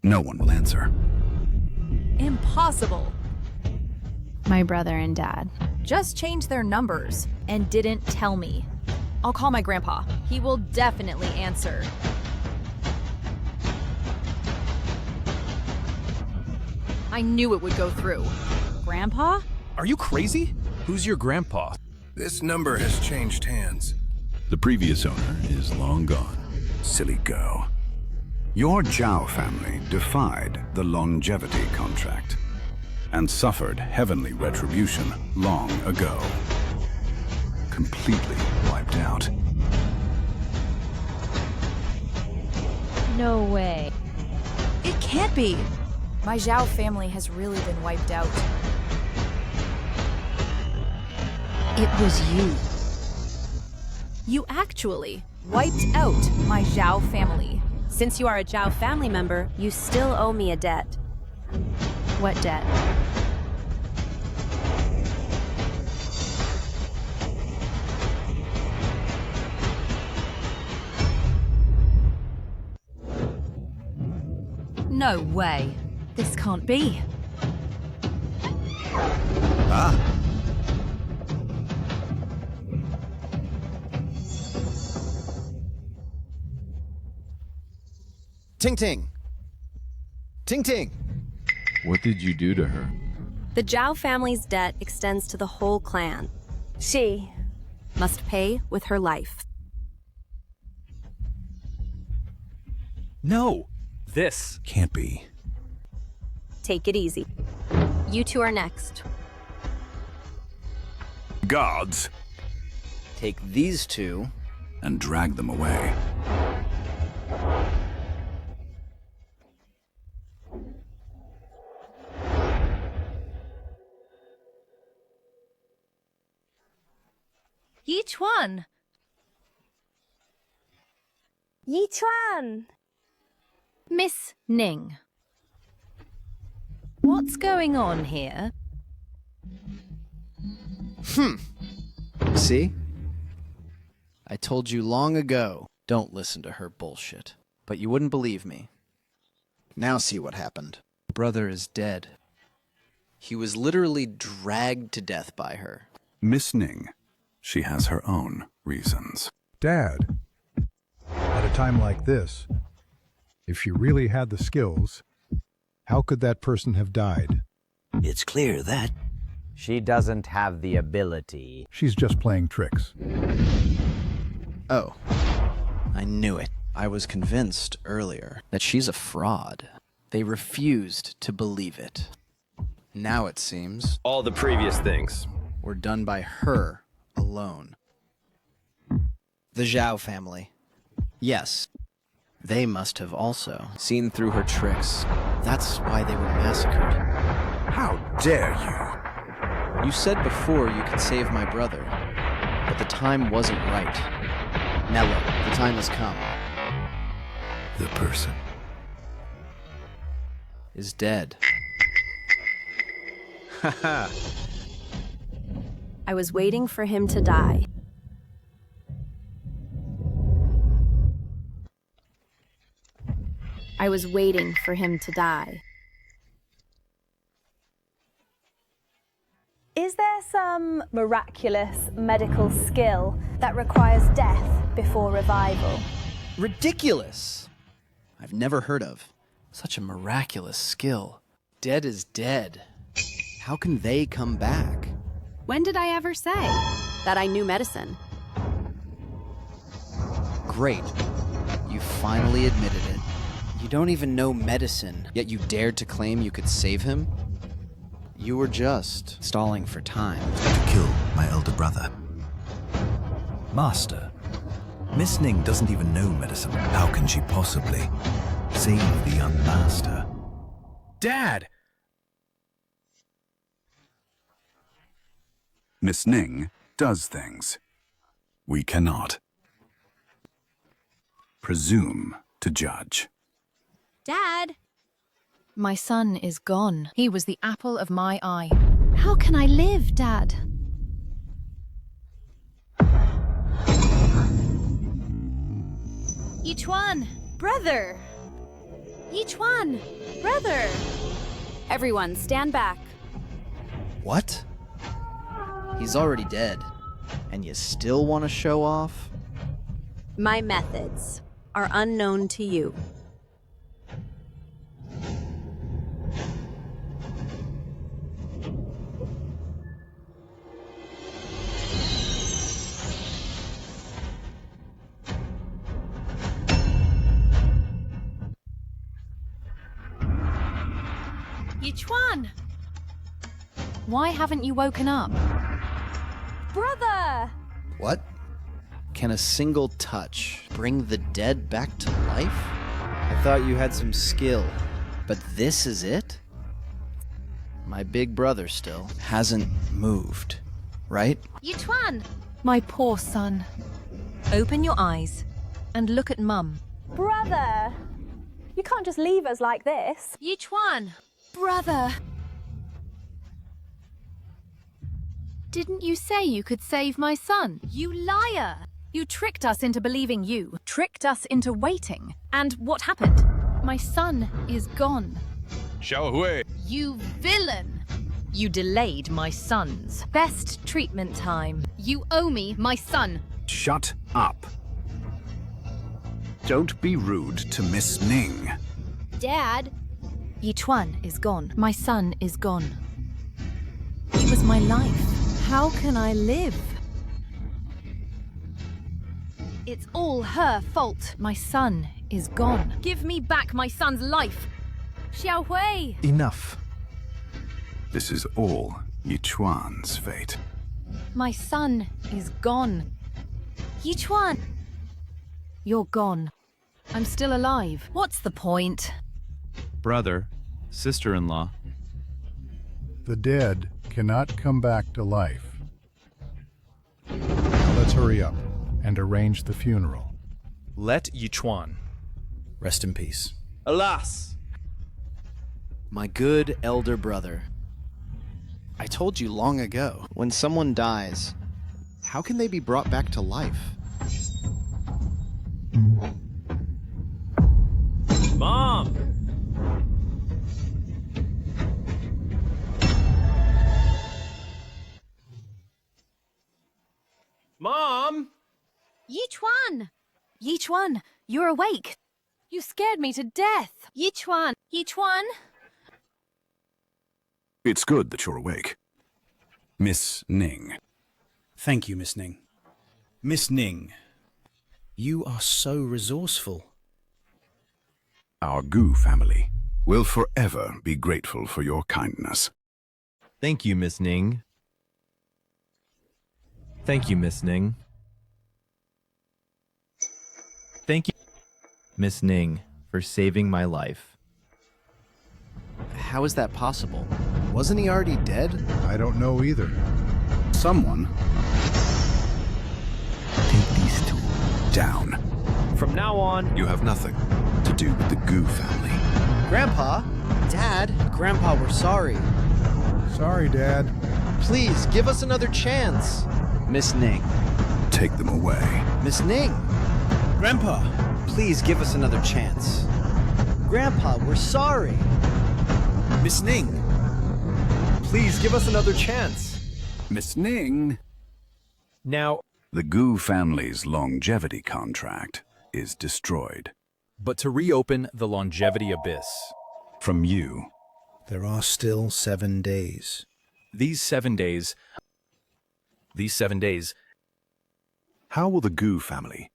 No one will answer. Impossible. My brother and dad just changed their numbers and didn't tell me. I'll call my grandpa. He will definitely answer. I knew it would go through. Grandpa? Are you crazy? Who's your grandpa? This number has changed hands. The previous owner is long gone. Silly girl. Your Zhao family defied the longevity contract and suffered heavenly retribution long ago. Completely wiped out. No way. It can't be. My Zhao family has really been wiped out. It was you. You actually wiped out my Zhao family. Since you are a Zhao family member, you still owe me a debt. What debt? No way. This can't be. Ah. Ting Ting! Ting Ting! What did you do to her? The Zhao family's debt extends to the whole clan. She Must pay with her life. No! This can't be. Take it easy. You two are next. Guards! Take these two and drag them away. Yichuan! Yichuan! Miss Ning. What's going on here? See? I told you long ago, don't listen to her bullshit. But you wouldn't believe me. Now see what happened. Brother is dead. He was literally dragged to death by her. Miss Ning. She has her own reasons. Dad, at a time like this, if she really had the skills, how could that person have died? It's clear that She doesn't have the ability. She's just playing tricks. Oh, I knew it. I was convinced earlier that she's a fraud. They refused to believe it. Now it seems all the previous things were done by her alone. The Zhao family. Yes, they must have also seen through her tricks. That's why they were massacred. How dare you? You said before you could save my brother, but the time wasn't right. Nello, the time has come. The person is dead. I was waiting for him to die. I was waiting for him to die. Is there some miraculous medical skill that requires death before revival? Ridiculous! I've never heard of such a miraculous skill. Dead is dead. How can they come back? When did I ever say that I knew medicine? Great. You finally admitted it. You don't even know medicine, yet you dared to claim you could save him? You were just stalling for time. To kill my elder brother. Master, Miss Ning doesn't even know medicine. How can she possibly save the young master? Dad! Miss Ning does things. We cannot presume to judge. Dad! My son is gone. He was the apple of my eye. How can I live, Dad? Yichuan! Brother! Yichuan! Brother! Everyone, stand back. What? He's already dead. And you still want to show off? My methods are unknown to you. Yichuan! Why haven't you woken up? Brother! What? Can a single touch bring the dead back to life? I thought you had some skill, but this is it? My big brother still hasn't moved, right? Yichuan! My poor son. Open your eyes and look at Mum. Brother! You can't just leave us like this. Yichuan! Brother! Didn't you say you could save my son? You liar! You tricked us into believing you, tricked us into waiting. And what happened? My son is gone. Shenyue! You villain! You delayed my son's best treatment time. You owe me my son. Shut up. Don't be rude to Miss Ning. Dad! Yichuan is gone. My son is gone. He was my life. How can I live? It's all her fault. My son is gone. Give me back my son's life. Xiaohui! Enough. This is all Yichuan's fate. My son is gone. Yichuan! You're gone. I'm still alive. What's the point? Brother, sister-in-law. The dead cannot come back to life. Now let's hurry up and arrange the funeral. Let Yichuan rest in peace. Alas! My good elder brother. I told you long ago, when someone dies, how can they be brought back to life? Mom! Mom! Yichuan! Yichuan, you're awake. You scared me to death. Yichuan! Yichuan! It's good that you're awake. Miss Ning. Thank you, Miss Ning. Miss Ning, you are so resourceful. Our Gu family will forever be grateful for your kindness. Thank you, Miss Ning. Thank you, Miss Ning. Thank you, Miss Ning, for saving my life. How is that possible? Wasn't he already dead? I don't know either. Someone take these two down. From now on, You have nothing to do with the Gu family. Grandpa? Dad? Grandpa, we're sorry. Sorry, Dad. Please, give us another chance. Miss Ning. Take them away. Miss Ning. Grandpa! Please give us another chance. Grandpa, we're sorry. Miss Ning! please give us another chance. Miss Ning. Now, The Gu family's longevity contract is destroyed. but to reopen the longevity abyss. From you. There are still 7 days. These 7 days. How will the Gu family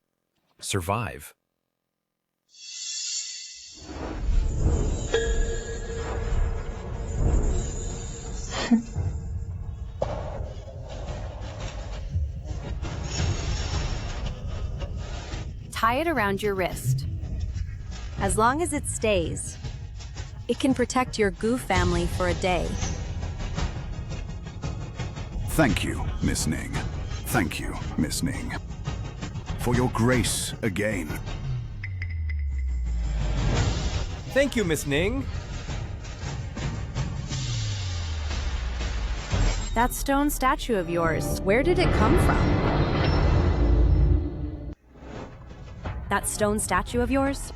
survive? Tie it around your wrist. As long as it stays, it can protect your Gu family for a day. Thank you, Miss Ning. Thank you, Miss Ning. For your grace again. Thank you, Miss Ning. That stone statue of yours, where did it come from? That stone statue of yours,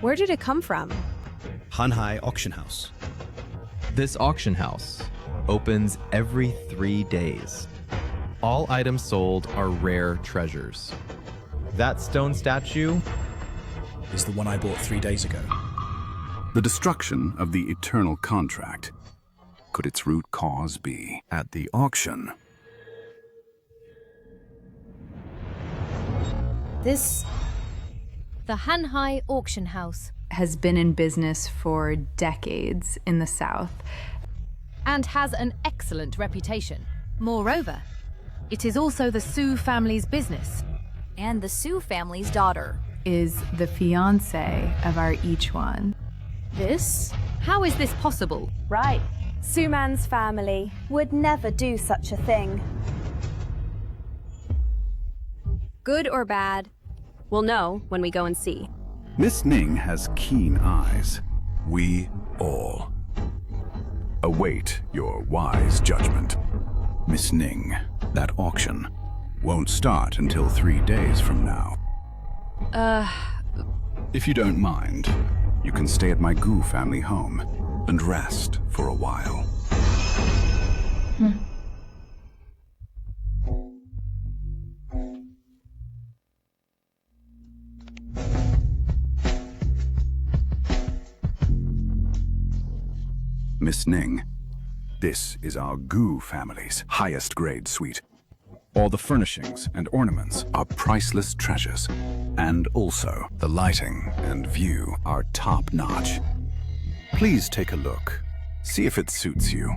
where did it come from? Hanhai Auction House. This auction house opens every 3 days. All items sold are rare treasures. That stone statue is the one I bought 3 days ago. The destruction of the eternal contract. Could its root cause be at the auction? The Hanhai Auction House. has been in business for decades in the South and has an excellent reputation. Moreover, it is also the Su family's business. And the Su family's daughter is the fiancé of our each one. This? How is this possible? Right. Su Man's family would never do such a thing. Good or bad, we'll know when we go and see. Miss Ning has keen eyes. We all await your wise judgment. Miss Ning, that auction won't start until 3 days from now. If you don't mind, you can stay at my Gu family home and rest for a while. Miss Ning, this is our Gu family's highest grade suite. All the furnishings and ornaments are priceless treasures. And also, the lighting and view are top-notch. Please take a look. See if it suits you.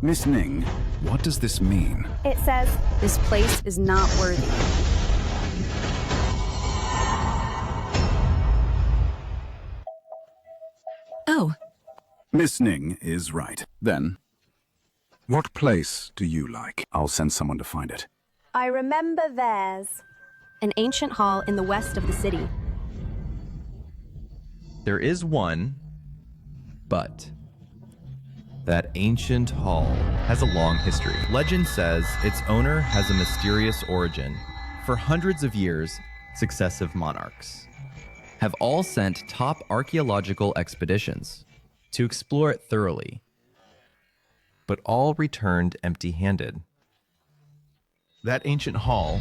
Miss Ning, what does this mean? It says, this place is not worthy. Oh. Miss Ning is right. Then, what place do you like? I'll send someone to find it. I remember theirs. An ancient hall in the west of the city. There is one, but that ancient hall has a long history. Legend says its owner has a mysterious origin. For hundreds of years, successive monarchs have all sent top archaeological expeditions to explore it thoroughly, but all returned empty-handed. That ancient hall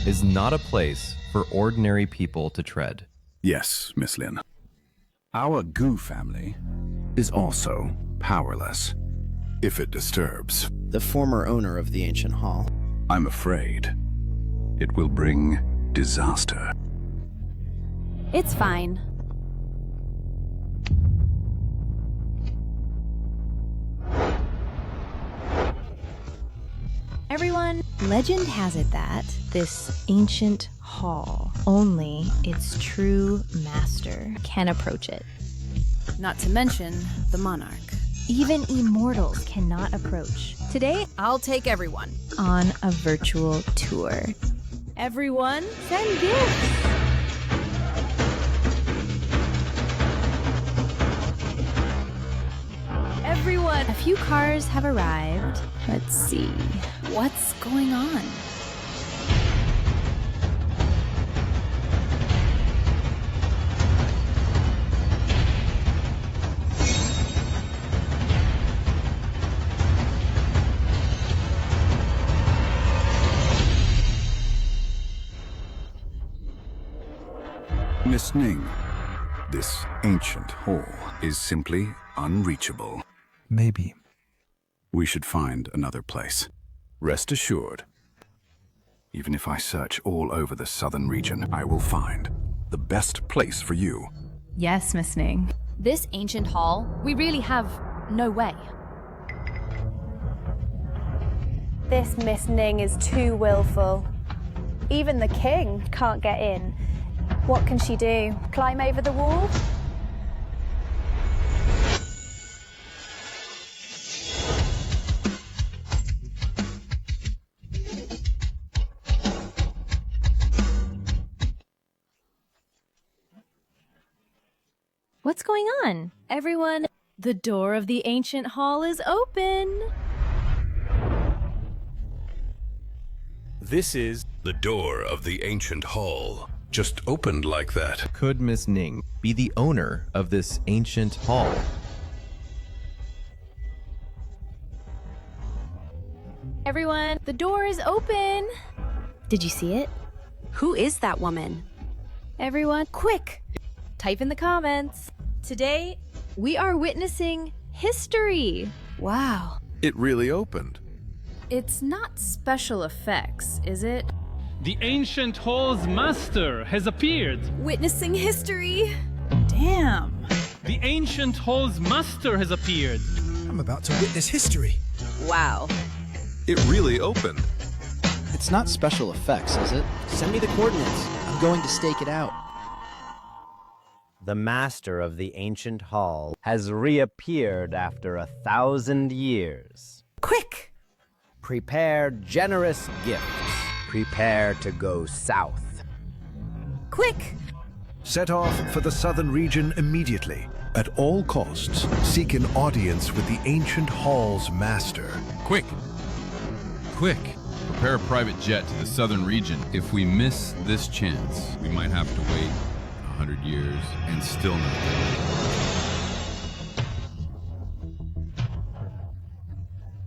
is not a place for ordinary people to tread. Yes, Miss Lin. Our Gu family is also powerless. If it disturbs the former owner of the ancient hall, I'm afraid it will bring disaster. It's fine. Everyone, legend has it that this ancient hall, only its true master can approach it. Not to mention the monarch. Even immortals cannot approach. Today, I'll take everyone on a virtual tour. Everyone, send gifts! Everyone! A few cars have arrived. Let's see. What's going on? Miss Ning, this ancient hall is simply unreachable. Maybe. We should find another place. Rest assured, even if I search all over the southern region, I will find the best place for you. Yes, Miss Ning. This ancient hall, we really have no way. This Miss Ning is too willful. Even the king can't get in. What can she do? Climb over the wall? What's going on? Everyone, the door of the ancient hall is open. This is the door of the ancient hall. Just opened like that. Could Miss Ning be the owner of this ancient hall? Everyone, the door is open. Did you see it? Who is that woman? Everyone, quick! Type in the comments. Today, we are witnessing history. Wow. It really opened. It's not special effects, is it? The ancient hall's master has appeared. Witnessing history. Damn. The ancient hall's master has appeared. I'm about to witness history. Wow. It really opened. It's not special effects, is it? Send me the coordinates. I'm going to stake it out. The master of the ancient hall has reappeared after 1,000 years. Quick! Prepare generous gifts. Prepare to go south. Quick! Set off for the southern region immediately. At all costs, seek an audience with the ancient hall's master. Quick! Quick! Prepare a private jet to the southern region. If we miss this chance, we might have to wait 100 years and still not get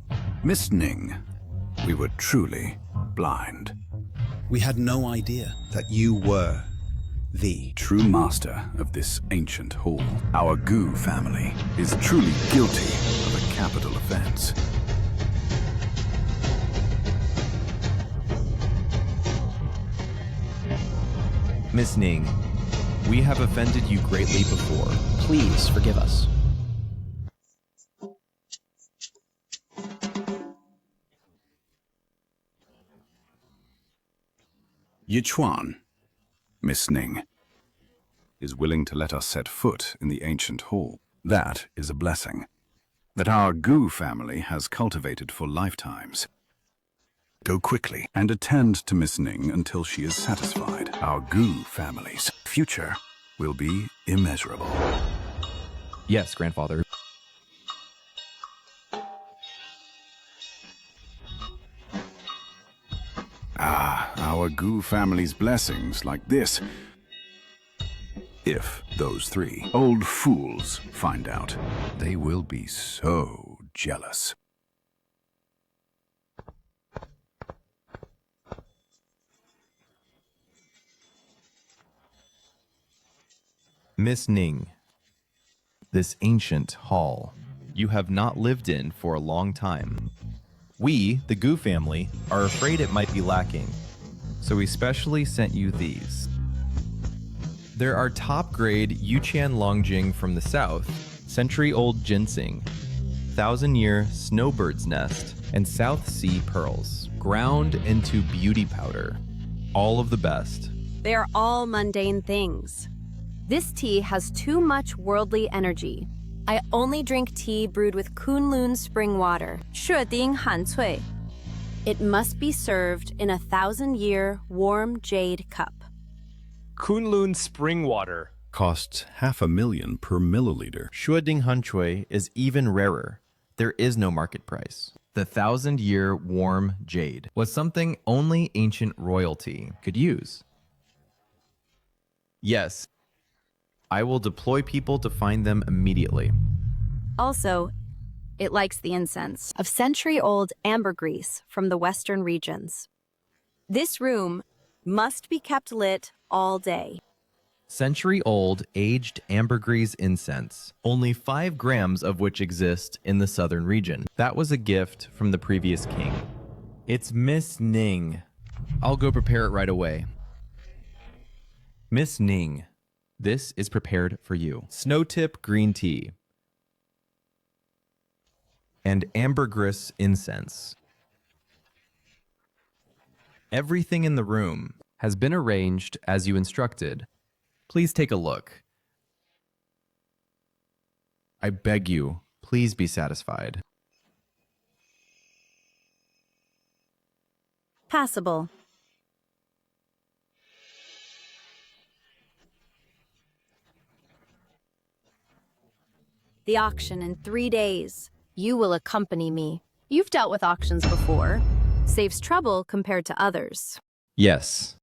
it. Miss Ning, we were truly blind. We had no idea that you were the true master of this ancient hall. Our Gu family is truly guilty of a capital offense. Miss Ning, we have offended you greatly before. Please forgive us. Yichuan, Miss Ning, is willing to let us set foot in the ancient hall. That is a blessing that our Gu family has cultivated for lifetimes. Go quickly and attend to Miss Ning until she is satisfied. Our Gu family's future will be immeasurable. Yes, grandfather. Our Gu family's blessings like this. If those three old fools find out, they will be so jealous. Miss Ning, this ancient hall you have not lived in for a long time. We, the Gu family, are afraid it might be lacking, so we specially sent you these. There are top-grade Yuqian Longjing from the south, century-old ginseng, 1,000-year snowbird's nest, and South Sea pearls, ground into beauty powder. All of the best. They are all mundane things. This tea has too much worldly energy. I only drink tea brewed with Kunlun spring water, 雪丁含萃. It must be served in a 1,000-year warm jade cup. Kunlun spring water costs $500,000 per milliliter. Shuading Hanchui is even rarer. There is no market price. The 1,000-year warm jade was something only ancient royalty could use. Yes, I will deploy people to find them immediately. Also, it likes the incense of century-old ambergris from the western regions. This room must be kept lit all day. Century-old aged ambergris incense, only 5 grams of which exist in the southern region. That was a gift from the previous king. It's Miss Ning. I'll go prepare it right away. Miss Ning, this is prepared for you. Snowtip green tea and ambergris incense. Everything in the room has been arranged as you instructed. Please take a look. I beg you, please be satisfied. Passable. The auction in 3 days. You will accompany me. You've dealt with auctions before. Saves trouble compared to others. Yes.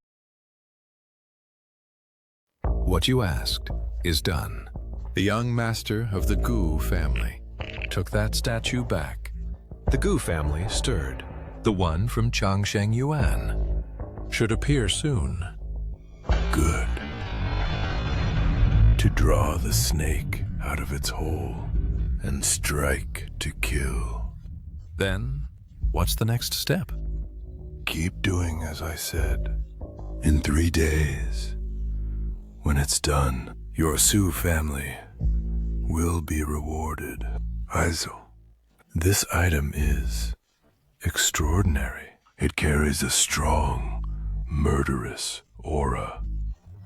What you asked is done. The young master of the Gu family took that statue back. The Gu family stirred. The one from Changsheng Yuan should appear soon. Good. to draw the snake out of its hole and strike to kill. Then, what's the next step? Keep doing as I said. In 3 days, when it's done, your Sioux family will be rewarded. Also, this item is extraordinary. It carries a strong, murderous aura.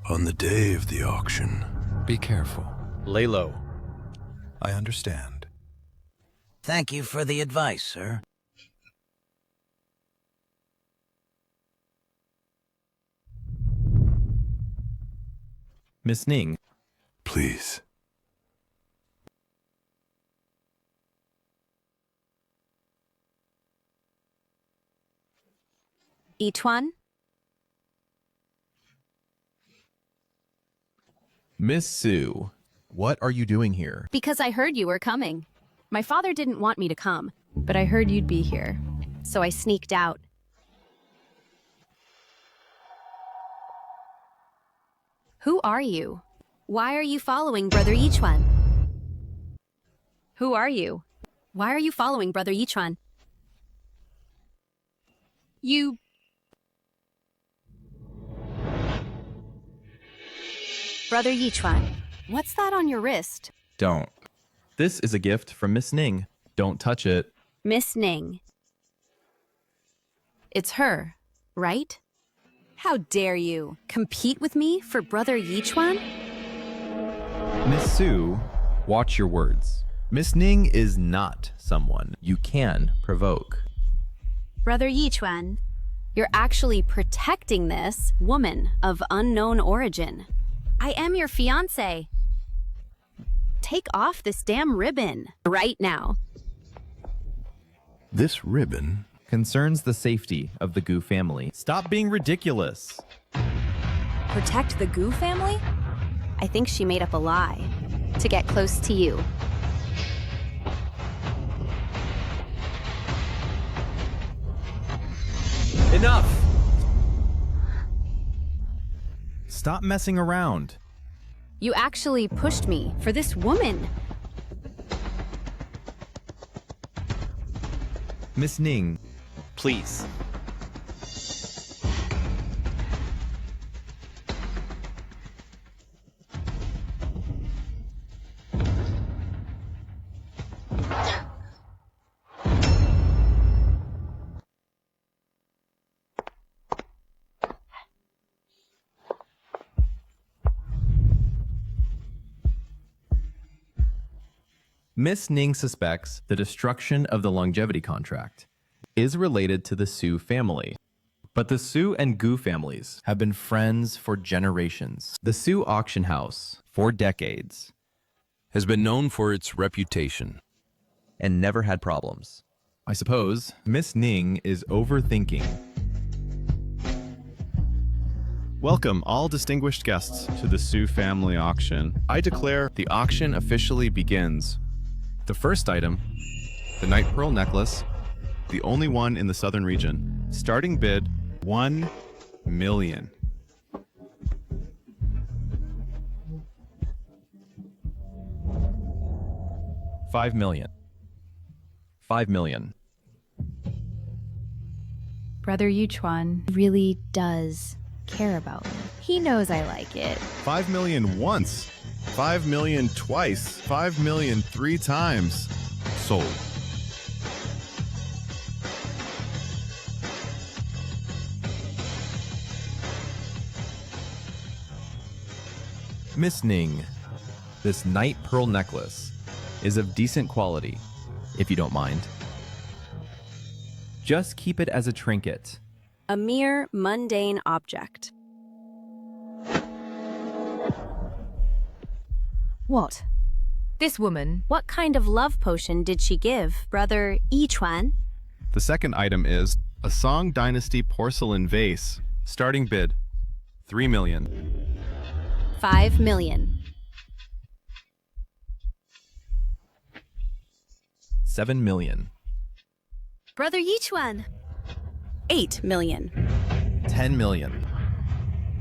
On the day of the auction, be careful. Lay low. I understand. Thank you for the advice, sir. Miss Ning. Please. Each one? Miss Sue, what are you doing here? Because I heard you were coming. My father didn't want me to come, but I heard you'd be here, so I sneaked out. Who are you? Why are you following Brother Yichuan? Who are you? Why are you following Brother Yichuan? You... Brother Yichuan, what's that on your wrist? Don't. This is a gift from Miss Ning. Don't touch it. Miss Ning. It's her, right? How dare you compete with me for Brother Yichuan? Miss Sue, watch your words. Miss Ning is not someone you can provoke. Brother Yichuan, you're actually protecting this woman of unknown origin. I am your fiancé. Take off this damn ribbon right now. This ribbon concerns the safety of the Gu family. Stop being ridiculous. Protect the Gu family? I think she made up a lie to get close to you. Enough! Stop messing around. You actually pushed me for this woman. Miss Ning, please. Miss Ning suspects the destruction of the longevity contract is related to the Sioux family. But the Sioux and Gu families have been friends for generations. The Sioux auction house, for decades, has been known for its reputation and never had problems. I suppose Miss Ning is overthinking. Welcome, all distinguished guests, to the Sioux family auction. I declare the auction officially begins. The first item, the Night Pearl necklace, the only one in the southern region. Starting bid, 1 million. $5 million. $5 million. Brother Yichuan really does care about me. He knows I like it. 5 million once. 5 million twice. 5 million 3 times. Sold. Miss Ning, this Night Pearl necklace is of decent quality, if you don't mind. Just keep it as a trinket. A mere mundane object. What? This woman? What kind of love potion did she give Brother Yichuan? The second item is a Song Dynasty porcelain vase. Starting bid, 3 million. 5 million. 7 million. Brother Yichuan. 8 million. 10 million.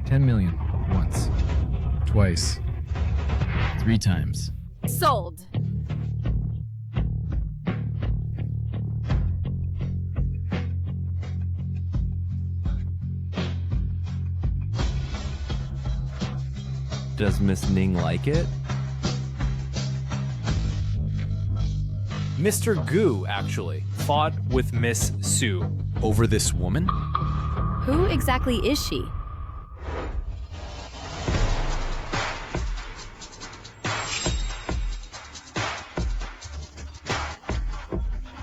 10 million. Once. Twice. 3 times. Sold. Does Miss Ning like it? Mr. Gu, actually, fought with Miss Su. Over this woman? Who exactly is she?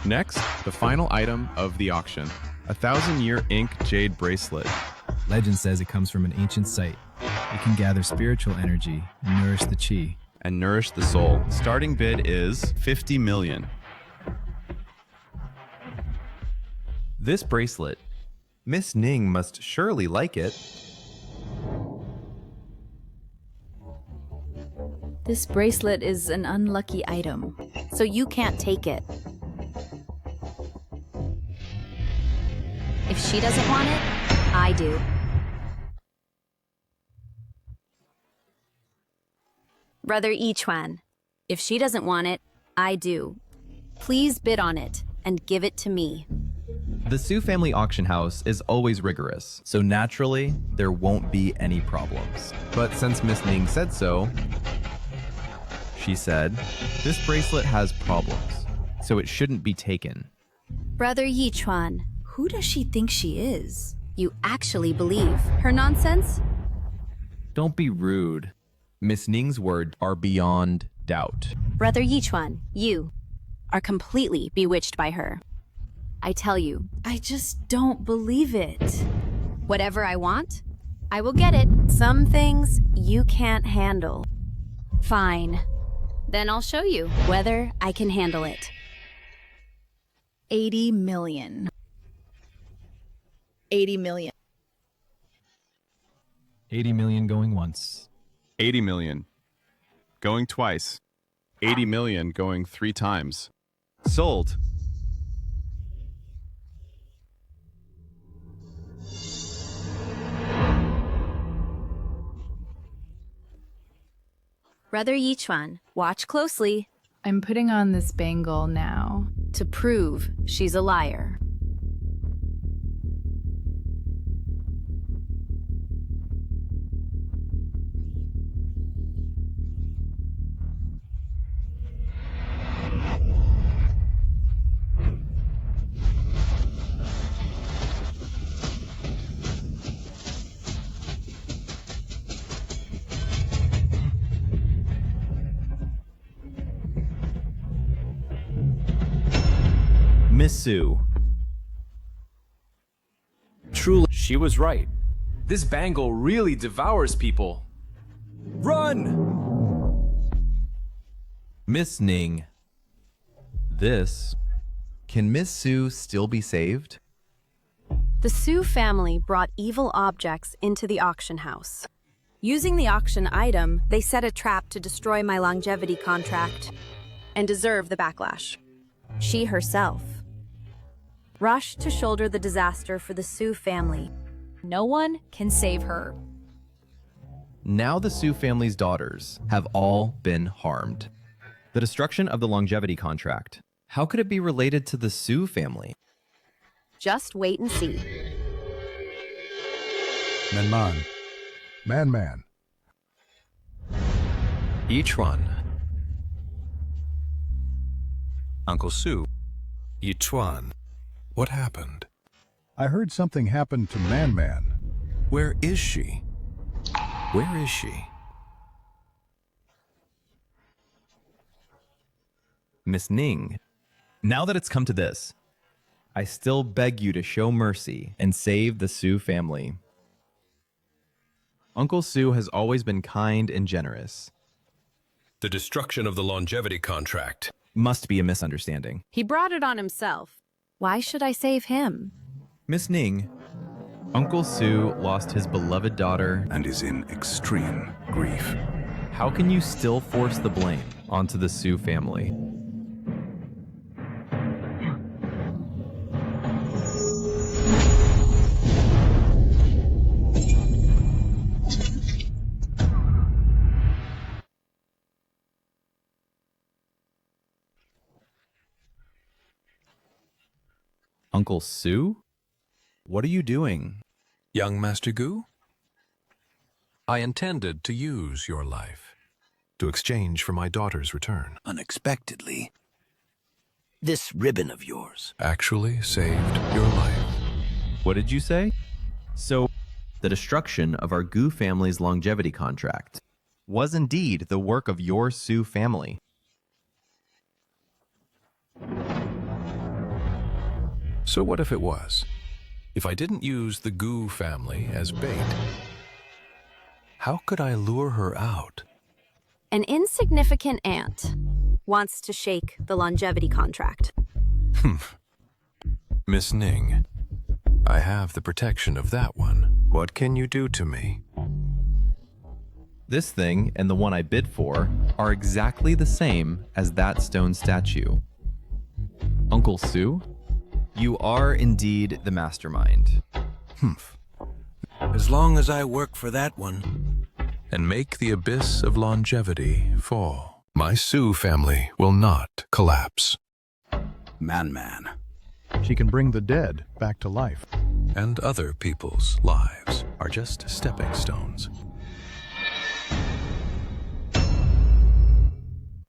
Next, the final item of the auction. A 1,000-year ink jade bracelet. Legend says it comes from an ancient site. It can gather spiritual energy and nourish the chi. And nourish the soul. Starting bid is 50 million. This bracelet. Miss Ning must surely like it. This bracelet is an unlucky item, so you can't take it. If she doesn't want it, I do. Brother Yichuan, if she doesn't want it, I do. Please bid on it and give it to me. The Su family auction house is always rigorous, so naturally, there won't be any problems. But since Miss Ning said so, she said, this bracelet has problems, so it shouldn't be taken. Brother Yichuan, who does she think she is? You actually believe her nonsense? Don't be rude. Miss Ning's words are beyond doubt. Brother Yichuan, you are completely bewitched by her. I tell you, I just don't believe it. Whatever I want, I will get it. Some things you can't handle. Fine. Then I'll show you whether I can handle it. 80 million. 80 million. 80 million going once. 80 million. Going twice. 80 million going 3 times. Sold. Brother Yichuan, watch closely. I'm putting on this bangle now. To prove she's a liar. Miss Su. Truly, she was right. This bangle really devours people. Run! Miss Ning. This. Can Miss Su still be saved? The Su family brought evil objects into the auction house. Using the auction item, they set a trap to destroy my longevity contract and deserve the backlash. She herself rushed to shoulder the disaster for the Su family. No one can save her. Now the Su family's daughters have all been harmed. The destruction of the longevity contract. How could it be related to the Su family? Just wait and see. Man. Yichuan. Uncle Su. Yichuan. What happened? I heard something happened to Man. Where is she? Where is she? Miss Ning. Now that it's come to this, I still beg you to show mercy and save the Su family. Uncle Su has always been kind and generous. The destruction of the longevity contract. Must be a misunderstanding. He brought it on himself. Why should I save him? Miss Ning, Uncle Su lost his beloved daughter and is in extreme grief. How can you still force the blame onto the Su family? Uncle Sue? What are you doing? Young Master Gu, I intended to use your life to exchange for my daughter's return. Unexpectedly, this ribbon of yours actually saved your life. What did you say? So, the destruction of our Gu family's longevity contract was indeed the work of your Sue family. So what if it was? If I didn't use the Gu family as bait, how could I lure her out? An insignificant ant wants to shake the longevity contract. Miss Ning, I have the protection of that one. What can you do to me? This thing and the one I bid for are exactly the same as that stone statue. Uncle Sue, you are indeed the mastermind. As long as I work for that one. And make the abyss of longevity fall, my Sue family will not collapse. Man. She can bring the dead back to life. And other people's lives are just stepping stones.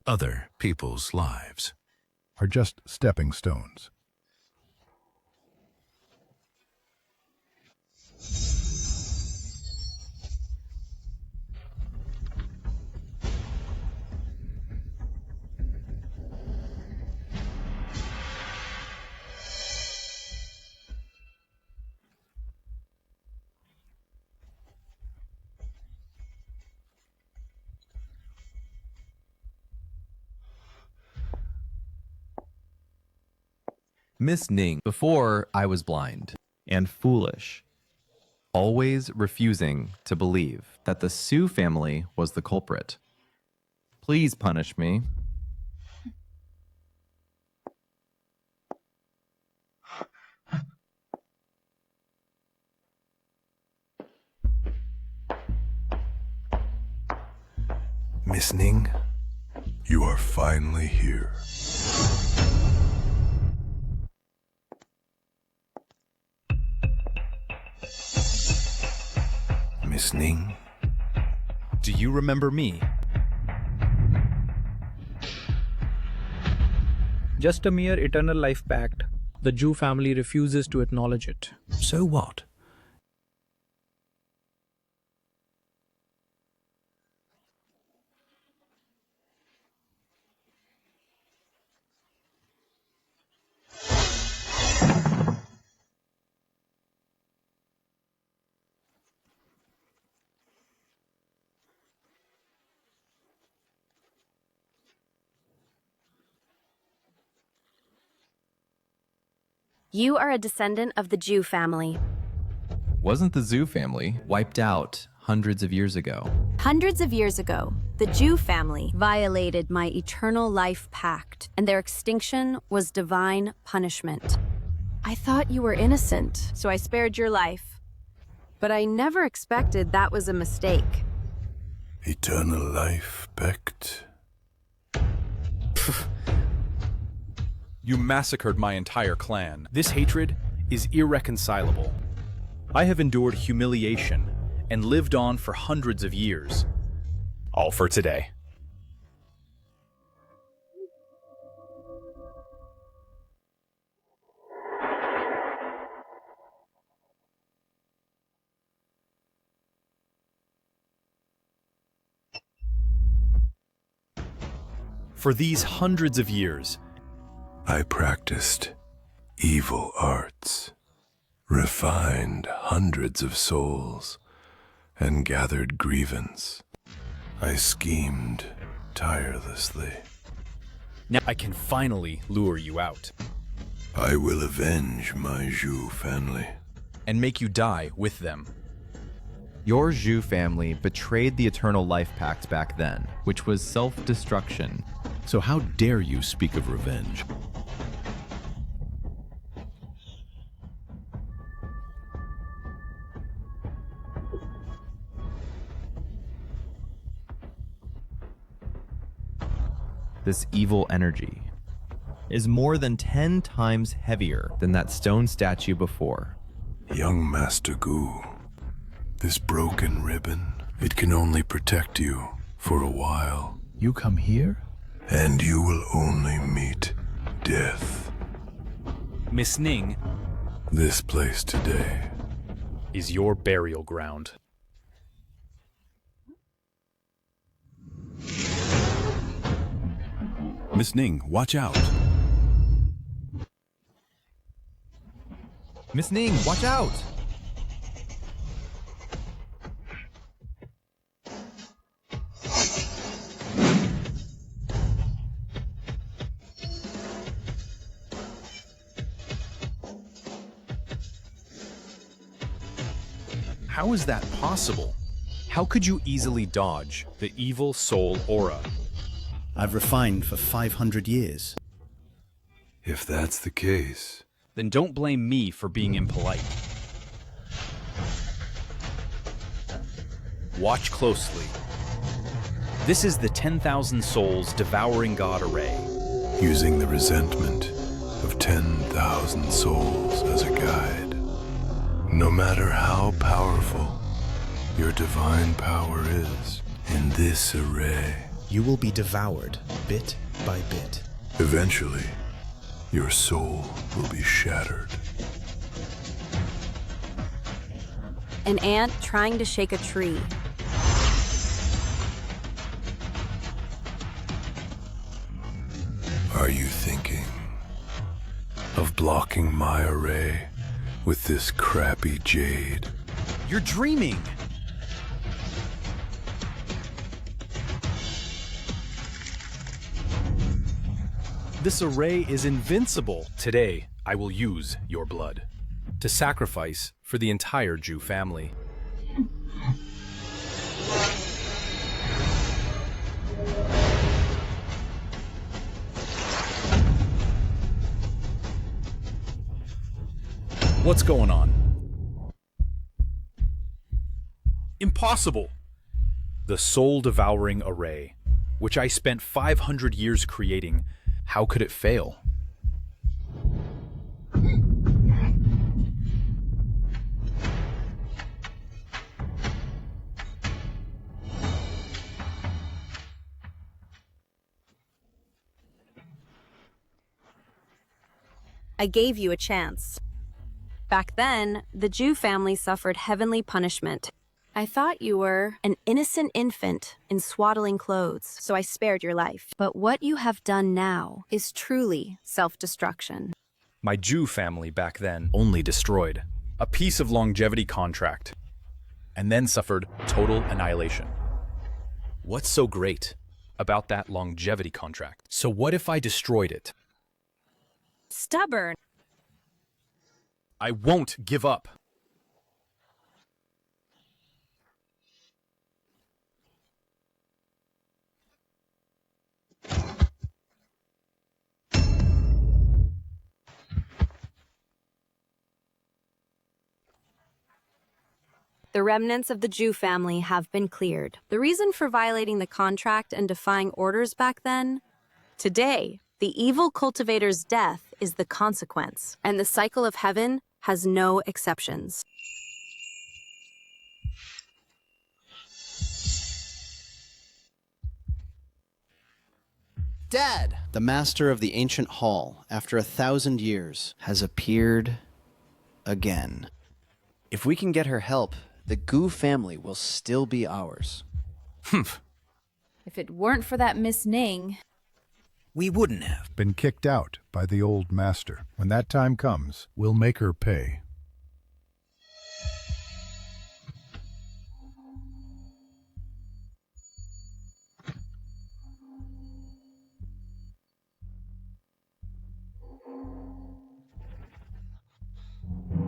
Other people's lives are just stepping stones. Miss Ning, before I was blind and foolish, always refusing to believe that the Sue family was the culprit. Please punish me. Miss Ning, you are finally here. Miss Ning? Do you remember me? Just a mere eternal life pact. The Jew family refuses to acknowledge it. So what? You are a descendant of the Jew family. Wasn't the Zhu family wiped out hundreds of years ago? Hundreds of years ago, the Jew family violated my eternal life pact, and their extinction was divine punishment. I thought you were innocent, so I spared your life. But I never expected that was a mistake. Eternal life pact? You massacred my entire clan. This hatred is irreconcilable. I have endured humiliation and lived on for hundreds of years. All for today. For these hundreds of years, I practiced evil arts, refined hundreds of souls, and gathered grievance. I schemed tirelessly. now I can finally lure you out. I will avenge my Zhu family. And make you die with them. Your Zhu family betrayed the Eternal Life Pact back then, which was self-destruction. So how dare you speak of revenge? This evil energy, is more than 10 times heavier than that stone statue before. Young Master Gu, this broken ribbon, it can only protect you for a while. You come here? And you will only meet death. Miss Ning This place today is your burial ground. Miss Ning, watch out. Miss Ning, watch out! How is that possible? How could you easily dodge the evil soul aura? I've refined for 500 years. If that's the case, Then don't blame me for being impolite. Watch closely. This is the 10,000 souls devouring God array. using the resentment of 10,000 souls as a guide. No matter how powerful your divine power is, in this array, you will be devoured bit by bit. Eventually, your soul will be shattered. An ant trying to shake a tree. Are you thinking of blocking my array with this crappy jade? You're dreaming! This array is invincible. Today, I will use your blood to sacrifice for the entire Jew family. What's going on? Impossible! The soul-devouring array, which I spent 500 years creating, how could it fail? I gave you a chance. Back then, the Jew family suffered heavenly punishment. I thought you were an innocent infant in swaddling clothes, so I spared your life. But what you have done now is truly self-destruction. My Jew family back then only destroyed a piece of longevity contract and then suffered total annihilation. What's so great about that longevity contract? So what if I destroyed it? Stubborn. I won't give up. The remnants of the Jew family have been cleared. The reason for violating the contract and defying orders back then? Today, the evil cultivator's death is the consequence, and the cycle of heaven has no exceptions. Dad! The master of the ancient hall, after 1,000 years, has appeared again. If we can get her help, the Gu family will still be ours. If it weren't for that Miss Ning, we wouldn't have been kicked out by the old master. When that time comes, we'll make her pay.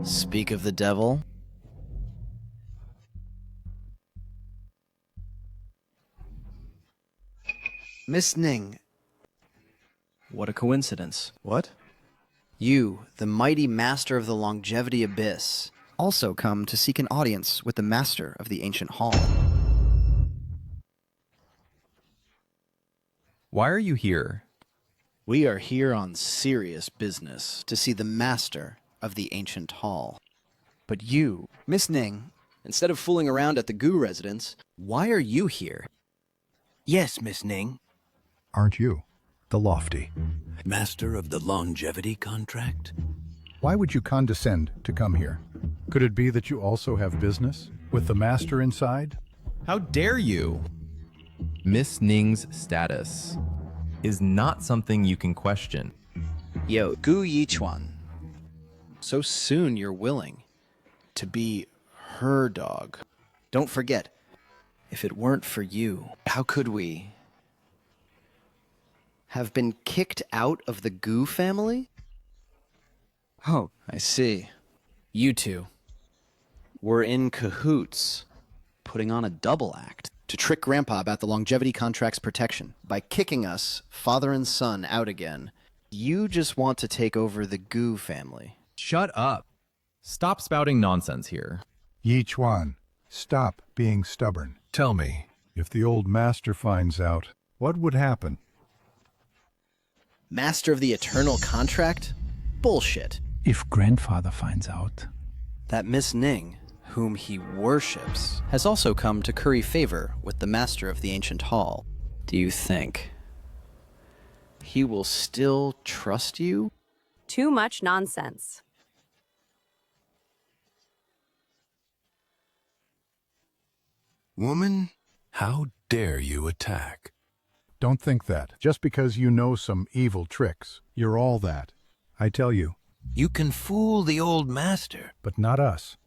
Speak of the devil. Miss Ning. What a coincidence. What? You, the mighty master of the longevity abyss, also come to seek an audience with the master of the ancient hall. Why are you here? We are here on serious business to see the master of the ancient hall. But you, Miss Ning, instead of fooling around at the Gu residence, why are you here? Yes, Miss Ning. Aren't you the lofty master of the longevity contract? Why would you condescend to come here? Could it be that you also have business with the master inside? How dare you? Miss Ning's status is not something you can question. Yo, Gu Yichuan. So soon you're willing to be her dog. Don't forget, if it weren't for you, how could we have been kicked out of the Gu family? Oh, I see. You two were in cahoots, putting on a double act to trick Grandpa about the longevity contract's protection by kicking us, father and son, out again. You just want to take over the Gu family. Shut up. Stop spouting nonsense here. Yichuan, stop being stubborn. Tell me, if the old master finds out, what would happen? Master of the eternal contract? Bullshit. If grandfather finds out. That Miss Ning, whom he worships, has also come to curry favor with the master of the ancient hall. Do you think he will still trust you? Too much nonsense. Woman, how dare you attack? Don't think that. Just because you know some evil tricks, you're all that. I tell you. You can fool the old master. But not us.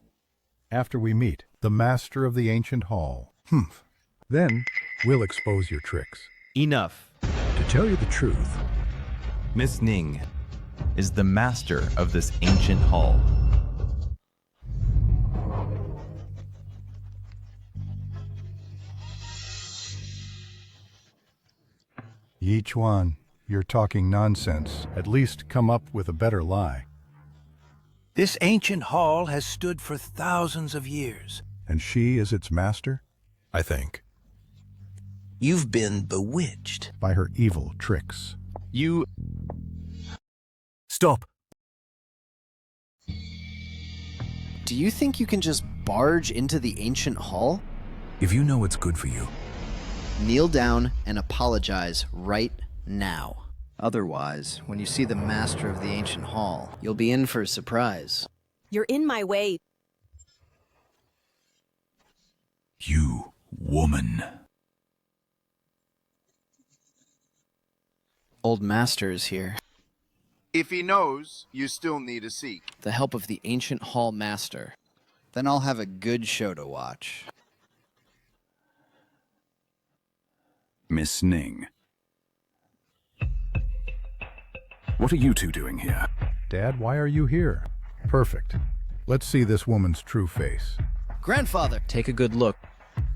After we meet the master of the ancient hall, then we'll expose your tricks. Enough. To tell you the truth, Miss Ning is the master of this ancient hall. Yichuan, you're talking nonsense. At least come up with a better lie. This ancient hall has stood for thousands of years. And she is its master? I think. You've been bewitched. By her evil tricks. You... Stop. Do you think you can just barge into the ancient hall? If you know what's good for you. Kneel down and apologize right now. Otherwise, when you see the master of the ancient hall, you'll be in for a surprise. You're in my way. You woman. Old master is here. If he knows, you still need to seek the help of the ancient hall master. Then I'll have a good show to watch. Miss Ning. What are you two doing here? Dad, why are you here? Perfect. Let's see this woman's true face. Grandfather! Take a good look.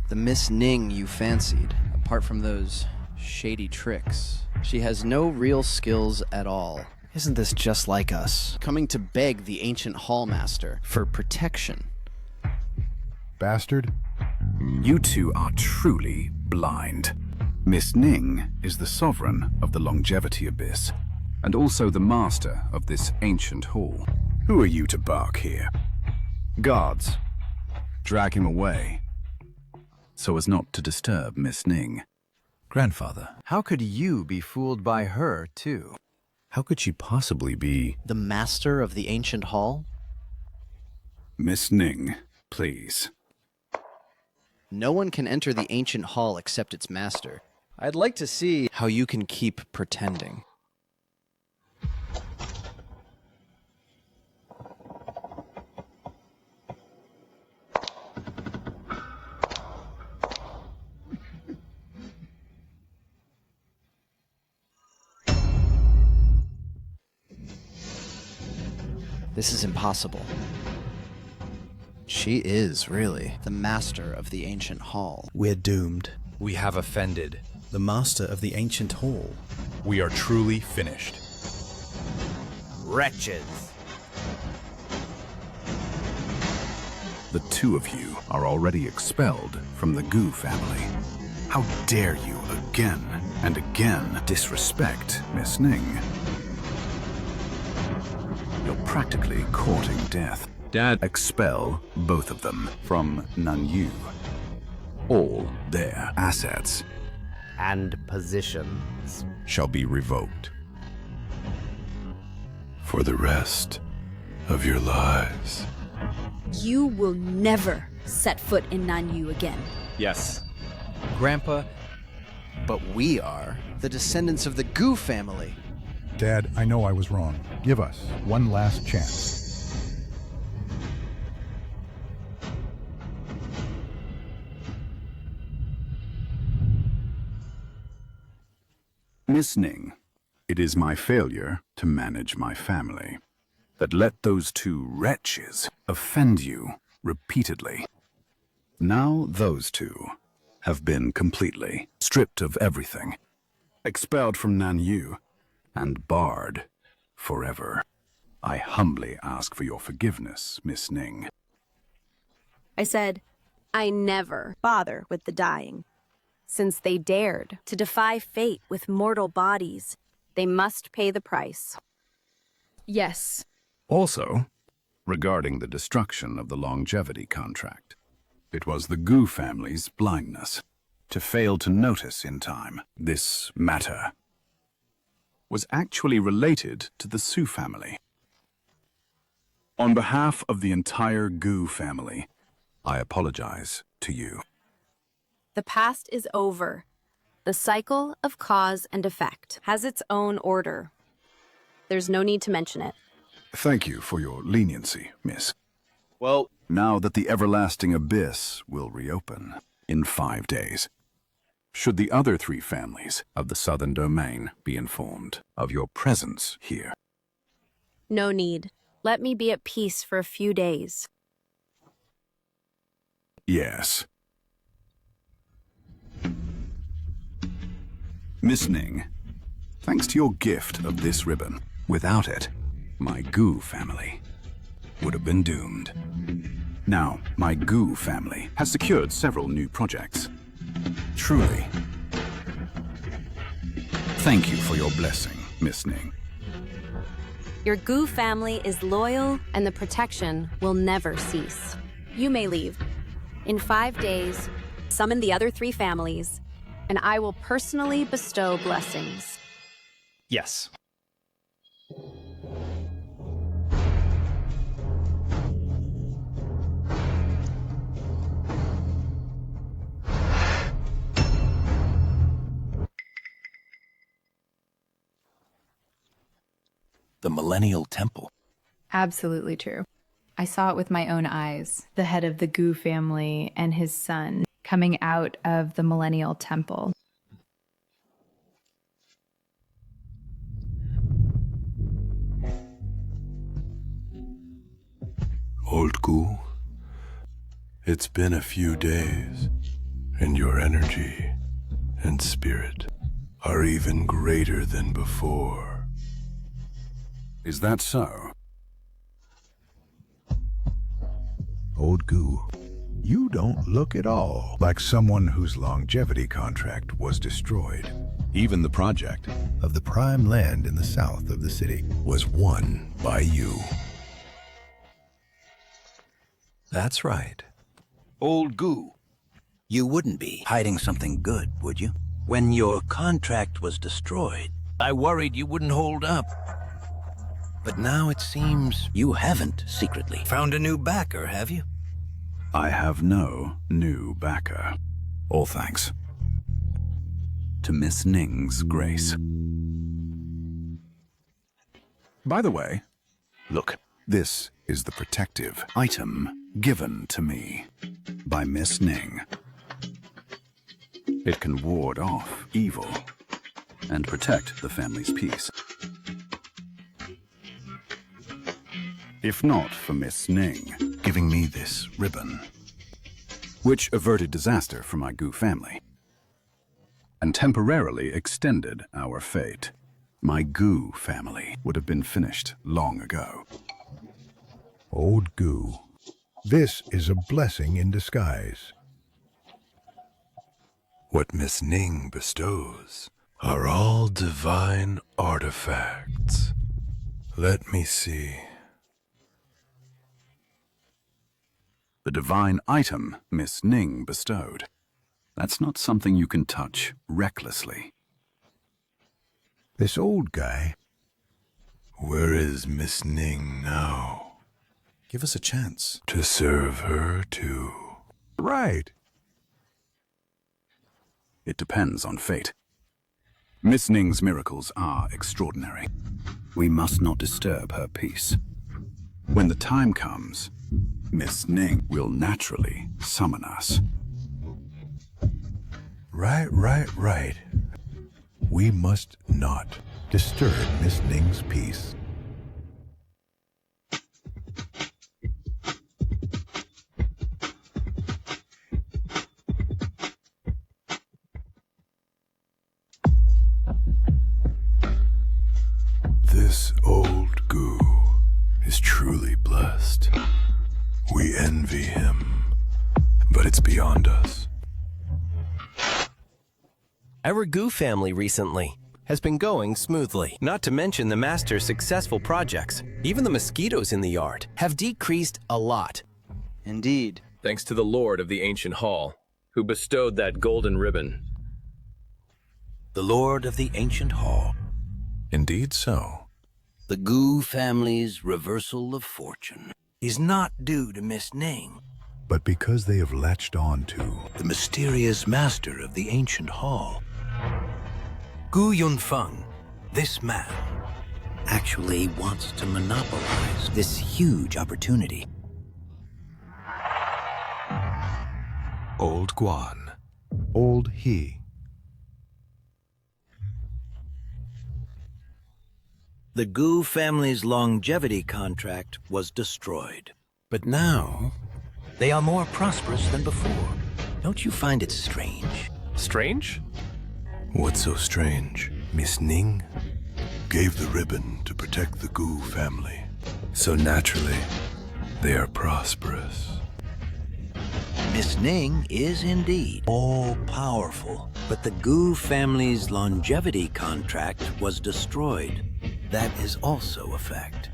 The Miss Ning you fancied, apart from those shady tricks, she has no real skills at all. Isn't this just like us? Coming to beg the ancient hall master for protection. Bastard. You two are truly blind. Miss Ning is the sovereign of the longevity abyss, and also the master of this ancient hall. Who are you to bark here? Guards, drag him away, so as not to disturb Miss Ning. Grandfather, how could you be fooled by her, too? How could she possibly be... the master of the ancient hall? Miss Ning, please. No one can enter the ancient hall except its master. I'd like to see how you can keep pretending. This is impossible. She is, really, the master of the ancient hall. We're doomed. We have offended. The master of the ancient hall. We are truly finished. Wretches. The two of you are already expelled from the Gu family. How dare you again and again disrespect Miss Ning? You're practically courting death. Dad, expel both of them from Nanyu. All their assets and positions shall be revoked. For the rest of your lives. You will never set foot in Nanyu again. Yes. Grandpa, but we are the descendants of the Gu family. Dad, I know I was wrong. Give us one last chance. Miss Ning, it is my failure to manage my family that let those two wretches offend you repeatedly. Now those two have been completely stripped of everything, expelled from Nanyu, and barred forever. I humbly ask for your forgiveness, Miss Ning. I said, I never bother with the dying. Since they dared to defy fate with mortal bodies, they must pay the price. Yes. Also, regarding the destruction of the longevity contract, it was the Gu family's blindness to fail to notice in time this matter was actually related to the Su family. On behalf of the entire Gu family, I apologize to you. The past is over. The cycle of cause and effect has its own order. There's no need to mention it. Thank you for your leniency, miss. Well, now that the everlasting abyss will reopen in 5 days, should the other 3 families of the Southern Domain be informed of your presence here? No need. Let me be at peace for a few days. Yes. Miss Ning, thanks to your gift of this ribbon, without it, my Gu family would have been doomed. Now, my Gu family has secured several new projects. Truly, thank you for your blessing, Miss Ning. Your Gu family is loyal, and the protection will never cease. You may leave. In 5 days, summon the other 3 families, and I will personally bestow blessings. Yes. The Millennial Temple. Absolutely true. I saw it with my own eyes. The head of the Gu family and his son coming out of the Millennial Temple. Old Gu, it's been a few days, and your energy and spirit are even greater than before. Is that so? Old Gu, you don't look at all like someone whose longevity contract was destroyed. Even the project Of the prime land in the south of the city. was won by you. That's right. Old Gu, you wouldn't be hiding something good, would you? When your contract was destroyed, I worried you wouldn't hold up. But now it seems you haven't secretly found a new backer, have you? I have no new backer. All thanks to Miss Ning's grace. By the way, look, this is the protective item given to me by Miss Ning. It can ward off evil and protect the family's peace. If not for Miss Ning giving me this ribbon, which averted disaster for my Gu family and temporarily extended our fate, my Gu family would have been finished long ago. Old Gu, this is a blessing in disguise. What Miss Ning bestows are all divine artifacts. Let me see. The divine item Miss Ning bestowed. That's not something you can touch recklessly. This old guy. Where is Miss Ning now? Give us a chance. To serve her too. Right. It depends on fate. Miss Ning's miracles are extraordinary. We must not disturb her peace. When the time comes, Miss Ning will naturally summon us. Right. We must not disturb Miss Ning's peace. This old goo is truly blessed. We envy him, but it's beyond us. Our Goo family recently has been going smoothly. Not to mention the master's successful projects. Even the mosquitoes in the yard have decreased a lot. Indeed. Thanks to the Lord of the Ancient Hall, who bestowed that golden ribbon. The Lord of the Ancient Hall. Indeed so. The Goo family's reversal of fortune is not due to Miss Ning, but because they have latched on to the mysterious master of the Ancient Hall. Gu Yunfeng, this man, actually wants to monopolize this huge opportunity. Old Guan. Old He. The Gu family's longevity contract was destroyed. But now, they are more prosperous than before. Don't you find it strange? Strange? What's so strange? Miss Ning gave the ribbon to protect the Gu family. So naturally, they are prosperous. Miss Ning is indeed all-powerful, but the Gu family's longevity contract was destroyed. That is also a fact.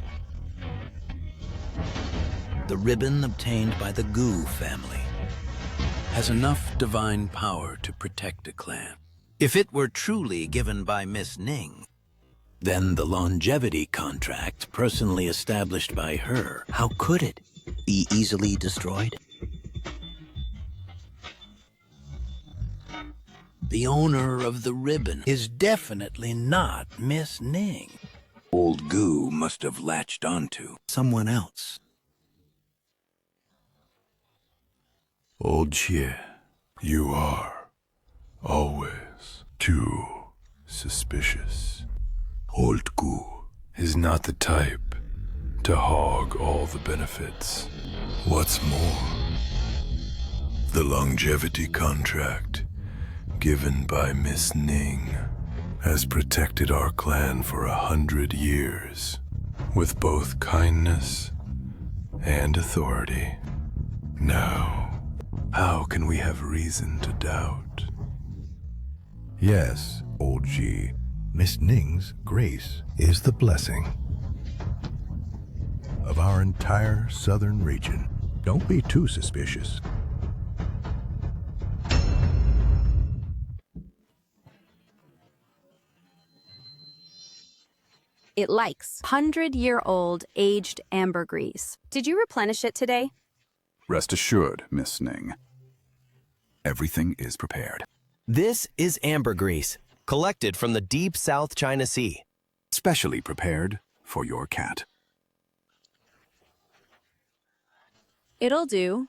The ribbon obtained by the Gu family has enough divine power to protect a clan. If it were truly given by Miss Ning, then the longevity contract personally established by her, how could it be easily destroyed? The owner of the ribbon is definitely not Miss Ning. Old Gu must have latched onto someone else. Old Xie, you are always too suspicious. Old Gu is not the type to hog all the benefits. What's more, the longevity contract given by Miss Ning has protected our clan for 100 years with both kindness and authority. Now, how can we have reason to doubt? Yes, Old G, Miss Ning's grace is the blessing of our entire southern region. Don't be too suspicious. It likes 100-year-old aged ambergris. Did you replenish it today? Rest assured, Miss Ning. Everything is prepared. This is ambergris, collected from the deep South China Sea. Specially prepared for your cat. It'll do.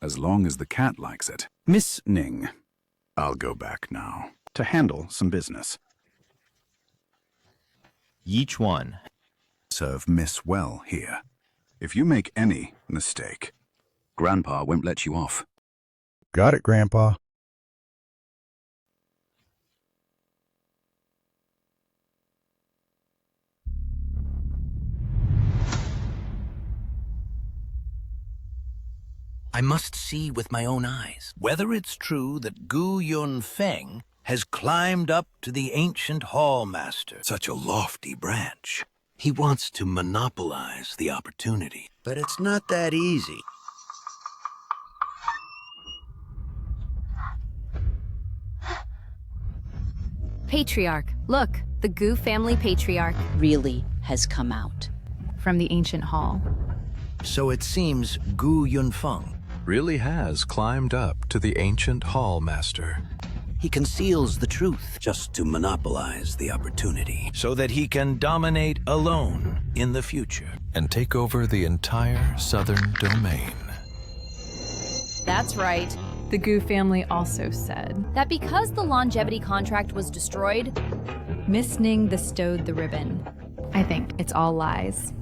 As long as the cat likes it. Miss Ning, I'll go back now to handle some business. Each one. Serve Miss well here. If you make any mistake, Grandpa won't let you off. Got it, Grandpa. I must see with my own eyes whether it's true that Gu Yunfeng has climbed up to the ancient hall master, such a lofty branch. He wants to monopolize the opportunity, but it's not that easy. Patriarch, look, the Gu family patriarch really has come out from the ancient hall. So it seems Gu Yunfeng really has climbed up to the ancient hall master. He conceals the truth just to monopolize the opportunity so that he can dominate alone in the future and take over the entire southern domain. That's right. The Gu family also said That because the longevity contract was destroyed, Miss Ning bestowed the ribbon. I think it's all lies.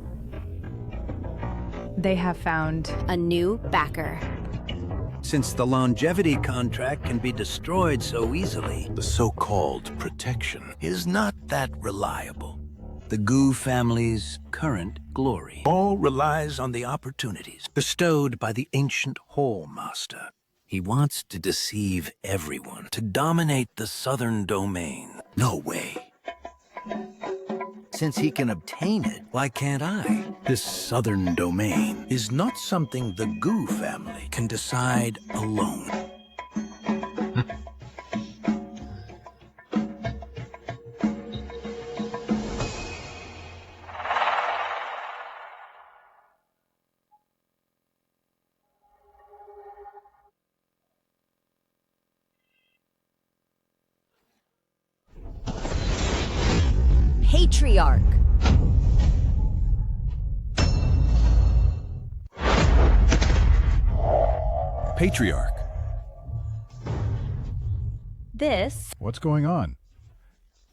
They have found a new backer. Since the longevity contract can be destroyed so easily, the so-called protection is not that reliable. The Gu family's current glory all relies on the opportunities bestowed by the ancient hall master. He wants to deceive everyone, to dominate the southern domain. No way. Since he can obtain it, why can't I? This southern domain is not something the Gu family can decide alone. Patriarch. Patriarch. this. What's going on?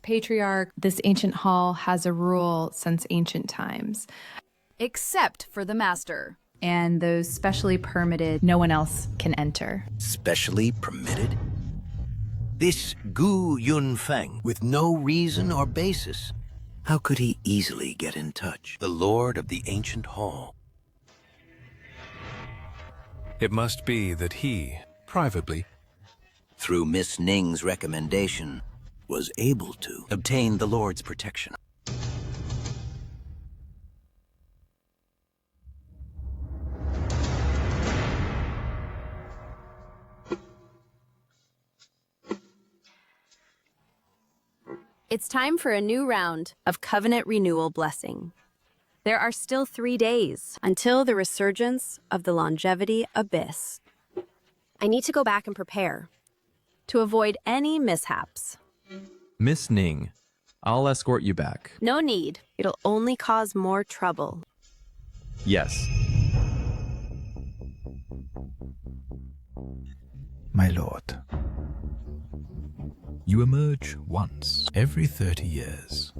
Patriarch, this ancient hall has a rule since ancient times. Except for the master. And those specially permitted, no one else can enter. Specially permitted? This Gu Yunfeng, with no reason or basis, how could he easily get in touch? The lord of the ancient hall. It must be that he, privately, through Miss Ning's recommendation, was able to obtain the lord's protection. It's time for a new round of covenant renewal blessing. There are still 3 days until the resurgence of the longevity abyss. I need to go back and prepare to avoid any mishaps. Miss Ning, I'll escort you back. No need. It'll only cause more trouble. Yes. My lord, you emerge once every 30 years.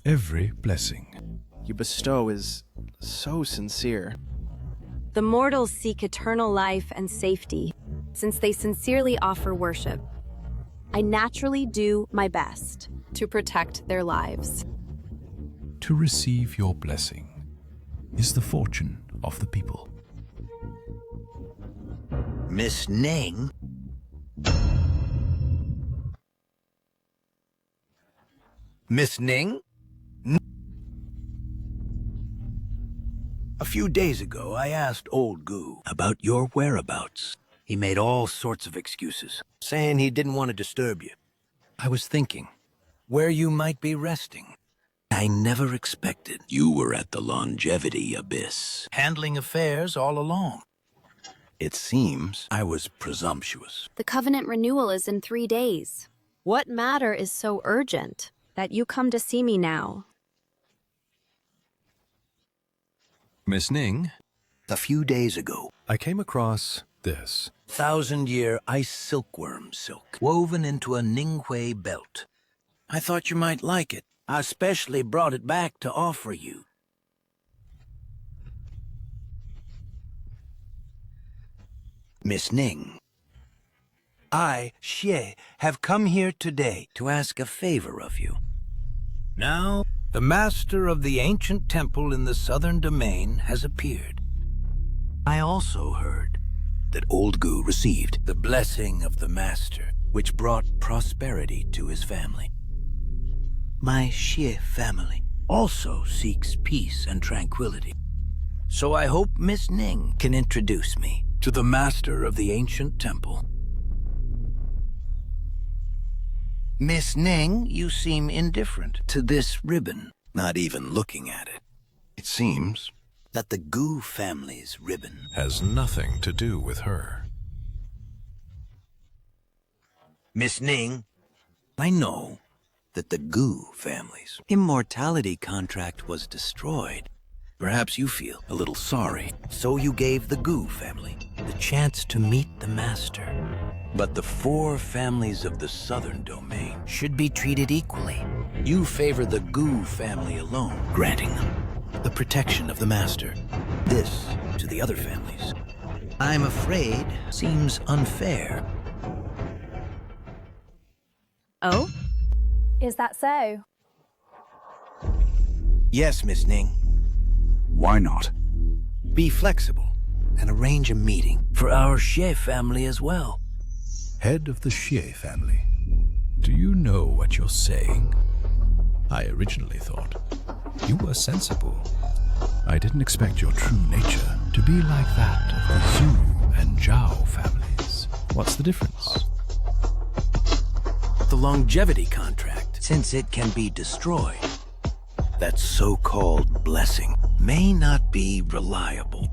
Every blessing you bestow is so sincere. The mortals seek eternal life and safety, since they sincerely offer worship. I naturally do my best to protect their lives. to receive your blessing is the fortune of the people. Miss Ning? Miss Ning? A few days ago, I asked old Gu about your whereabouts. He made all sorts of excuses, saying he didn't want to disturb you. I was thinking where you might be resting. I never expected you were at the longevity abyss, handling affairs all along. It seems I was presumptuous. The covenant renewal is in 3 days. What matter is so urgent that you come to see me now? Miss Ning, a few days ago, I came across this. 1,000-year ice silkworm silk, woven into a Ninghui belt. I thought you might like it. I especially brought it back to offer you. Miss Ning, I, Xie, have come here today to ask a favor of you. Now, the master of the ancient temple in the southern domain has appeared. I also heard that Old Gu received the blessing of the Master, which brought prosperity to his family. My Xie family also seeks peace and tranquility. So I hope Miss Ning can introduce me to the Master of the ancient temple. Miss Ning, you seem indifferent to this ribbon, not even looking at it. It seems that the Gu family's ribbon has nothing to do with her. Miss Ning, I know that the Gu family's immortality contract was destroyed. Perhaps you feel a little sorry, so you gave the Gu family the chance to meet the Master. But the 4 families of the southern domain should be treated equally. You favor the Gu family alone, granting them the protection of the Master. This to the other families, I'm afraid, seems unfair. Oh? Is that so? Yes, Miss Ning. Why not? Be flexible and arrange a meeting for our Xie family as well. Head of the Xie family, do you know what you're saying? I originally thought you were sensible. I didn't expect your true nature to be like that of the Zhu and Zhao families. What's the difference? The longevity contract, since it can be destroyed, that so-called blessing may not be reliable.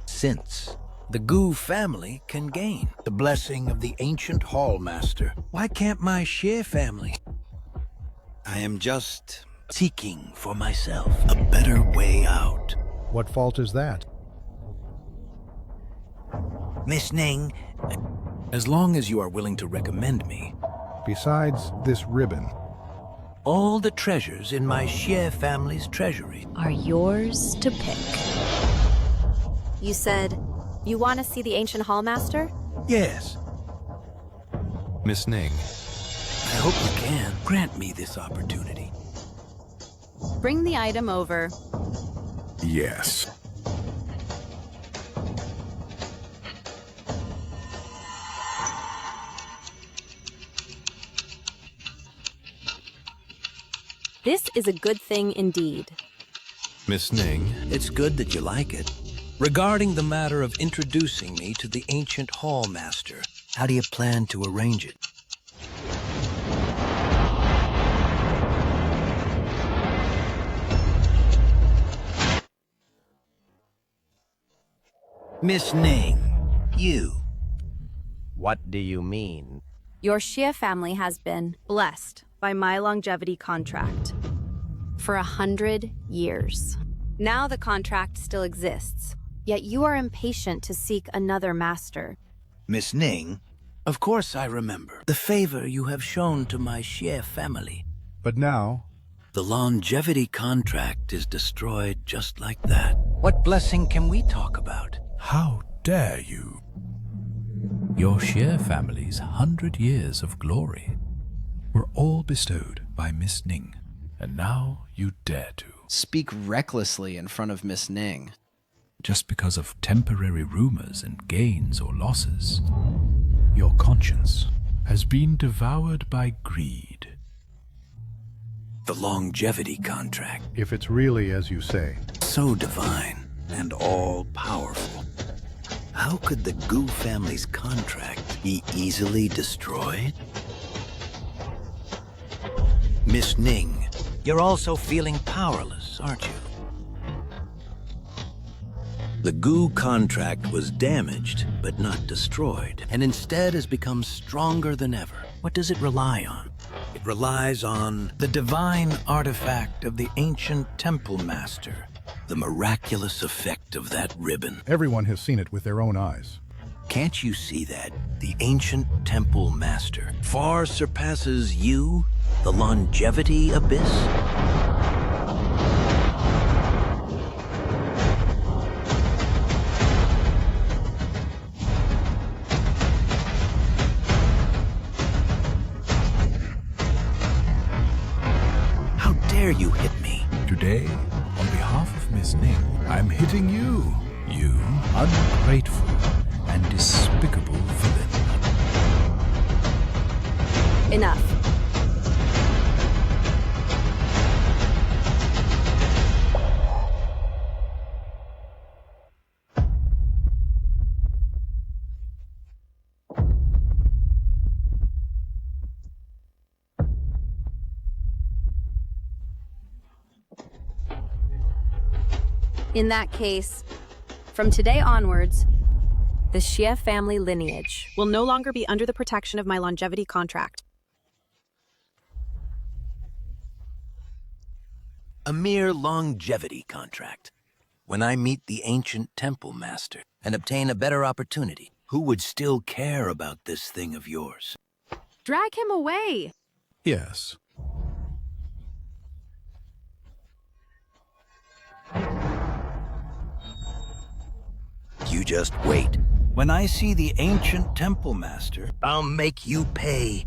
Since the Gu family can gain the blessing of the ancient Hall Master, why can't my Xie family? I am just seeking for myself a better way out. What fault is that? Miss Ning, as long as you are willing to recommend me. Besides this ribbon, all the treasures in my Xie family's treasury are yours to pick. You said you want to see the ancient hall master? Yes. Miss Ning, I hope you can grant me this opportunity. Bring the item over. Yes. This is a good thing indeed. Miss Ning, it's good that you like it. Regarding the matter of introducing me to the ancient Hall Master, how do you plan to arrange it? Miss Ning, you. What do you mean? Your Xie family has been blessed by my longevity contract for 100 years. Now the contract still exists, yet you are impatient to seek another master. Miss Ning, of course I remember the favor you have shown to my Xie family. But now, the longevity contract is destroyed just like that. What blessing can we talk about? How dare you? Your Xie family's 100 years of glory were all bestowed by Miss Ning, and now you dare to speak recklessly in front of Miss Ning. Just because of temporary rumors and gains or losses, your conscience has been devoured by greed. The longevity contract. If it's really as you say. So divine and all-powerful. How could the Gu family's contract be easily destroyed? Miss Ning, you're also feeling powerless, aren't you? The Gu contract was damaged, but not destroyed, and instead has become stronger than ever. What does it rely on? It relies on the divine artifact of the ancient temple master, the miraculous effect of that ribbon. Everyone has seen it with their own eyes. Can't you see that? The ancient temple master far surpasses you, the longevity abyss? How dare you hit me? Today, on behalf of Miss Ning, I'm hitting you. You ungrateful and despicable villain. Enough. In that case, from today onwards, the Xie family lineage will no longer be under the protection of my longevity contract. A mere longevity contract. When I meet the ancient temple master and obtain a better opportunity, who would still care about this thing of yours? Drag him away! Yes. You just wait. When I see the ancient temple master, I'll make you pay.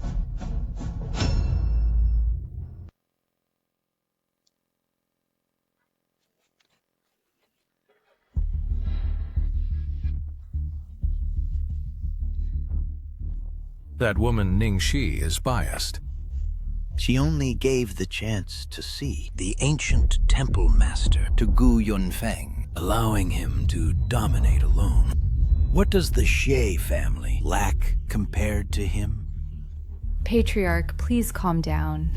That woman Ning Shi is biased. She only gave the chance to see the ancient temple master to Gu Yunfeng, allowing him to dominate alone. What does the Xie family lack compared to him? Patriarch, please calm down.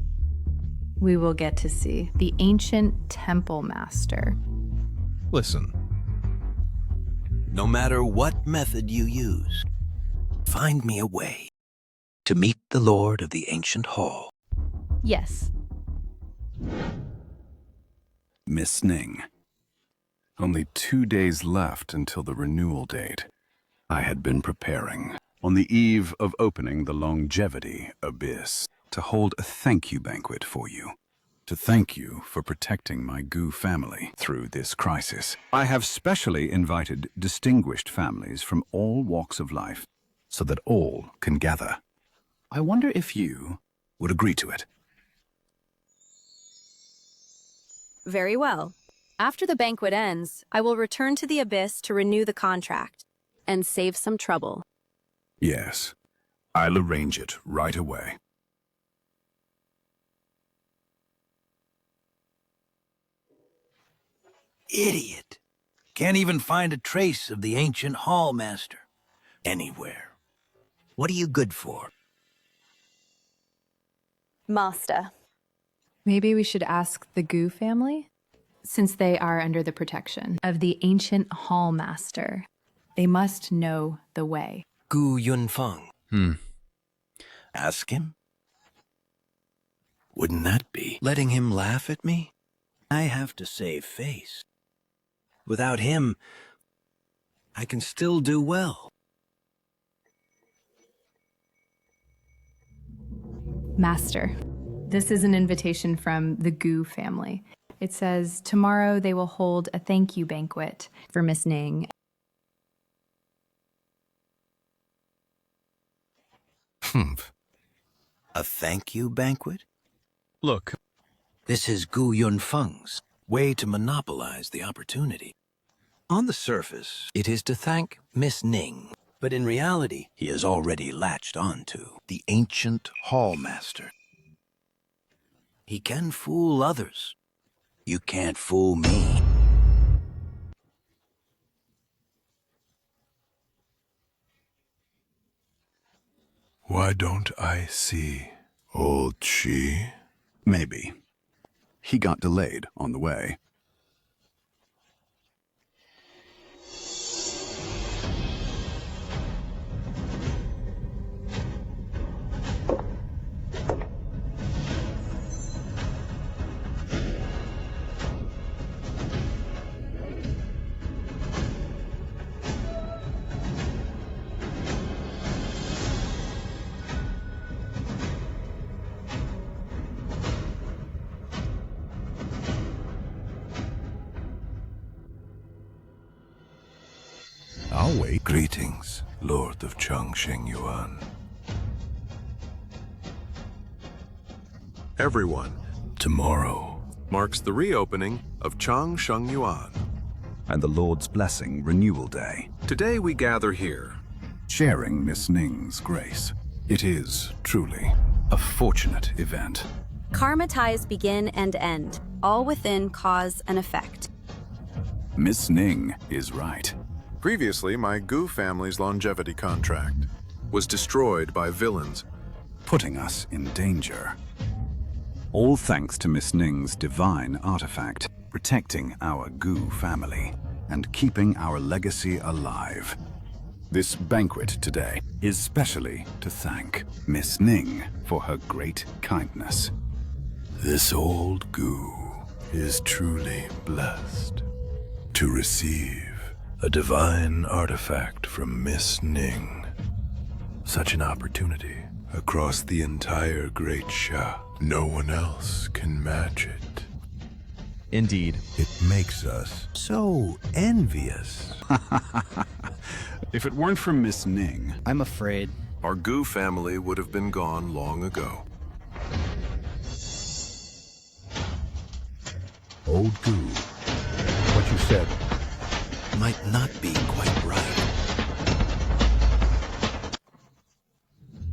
We will get to see the ancient temple master. Listen. No matter what method you use, find me a way to meet the Lord of the Ancient Hall. Yes. Miss Ning. Only 2 days left until the renewal date. I had been preparing, on the eve of opening the longevity abyss, to hold a thank you banquet for you. To thank you for protecting my Gu family through this crisis. I have specially invited distinguished families from all walks of life, so that all can gather. I wonder if you would agree to it. Very well. After the banquet ends, I will return to the Abyss to renew the contract and save some trouble. Yes, I'll arrange it right away. Idiot. Can't even find a trace of the ancient hall master. Anywhere. What are you good for? Master. Maybe we should ask the Gu family? Since they are under the protection of the ancient hall master, they must know the way. Gu Yunfeng. Ask him? Wouldn't that be letting him laugh at me? I have to save face. Without him, I can still do well. Master, this is an invitation from the Gu family. It says, tomorrow they will hold a thank you banquet for Miss Ning. A thank you banquet? Look. This is Gu Yunfeng's way to monopolize the opportunity. On the surface, it is to thank Miss Ning, but in reality, he has already latched onto the ancient hall master. He can fool others. You can't fool me. Why don't I see old Shi? Maybe. He got delayed on the way. I'll wait. Greetings, Lord of Cheng Shenyue. Everyone, tomorrow marks the reopening of Cheng Shenyue. and the Lord's blessing renewal day. Today we gather here, sharing Miss Ning's grace. It is, truly, a fortunate event. Karma ties begin and end, all within cause and effect. Miss Ning is right. Previously, my Gu family's longevity contract was destroyed by villains, putting us in danger. All thanks to Miss Ning's divine artifact, protecting our Gu family and keeping our legacy alive. This banquet today is specially to thank Miss Ning for her great kindness. This old Gu is truly blessed to receive a divine artifact from Miss Ning. Such an opportunity across the entire Great Sha. No one else can match it. Indeed. It makes us so envious. If it weren't for Miss Ning, I'm afraid our Gu family would have been gone long ago. Old Gu, what you said might not be quite right.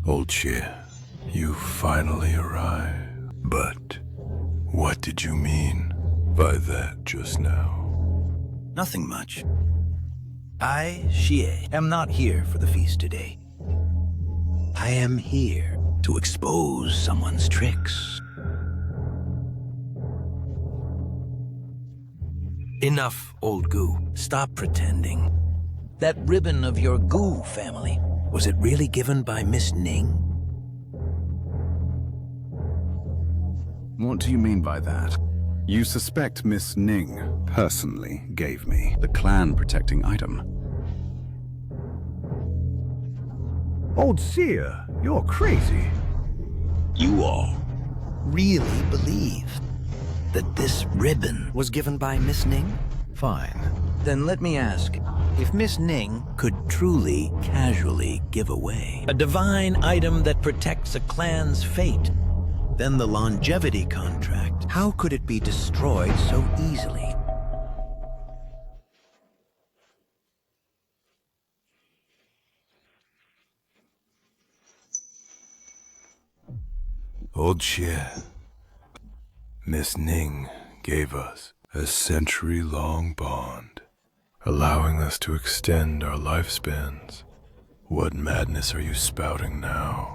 Old Xie, you finally arrived. But what did you mean by that just now? Nothing much. I, Xie, am not here for the feast today. I am here to expose someone's tricks. Enough, old Gu. Stop pretending. That ribbon of your Gu family, was it really given by Miss Ning? What do you mean by that? You suspect Miss Ning personally gave me the clan-protecting item. Old Seer, you're crazy. You all really believe that this ribbon was given by Miss Ning? Fine. Then let me ask, if Miss Ning could truly, casually give away a divine item that protects a clan's fate, then the longevity contract, how could it be destroyed so easily? Old Xie, Miss Ning gave us a century-long bond, allowing us to extend our lifespans. What madness are you spouting now?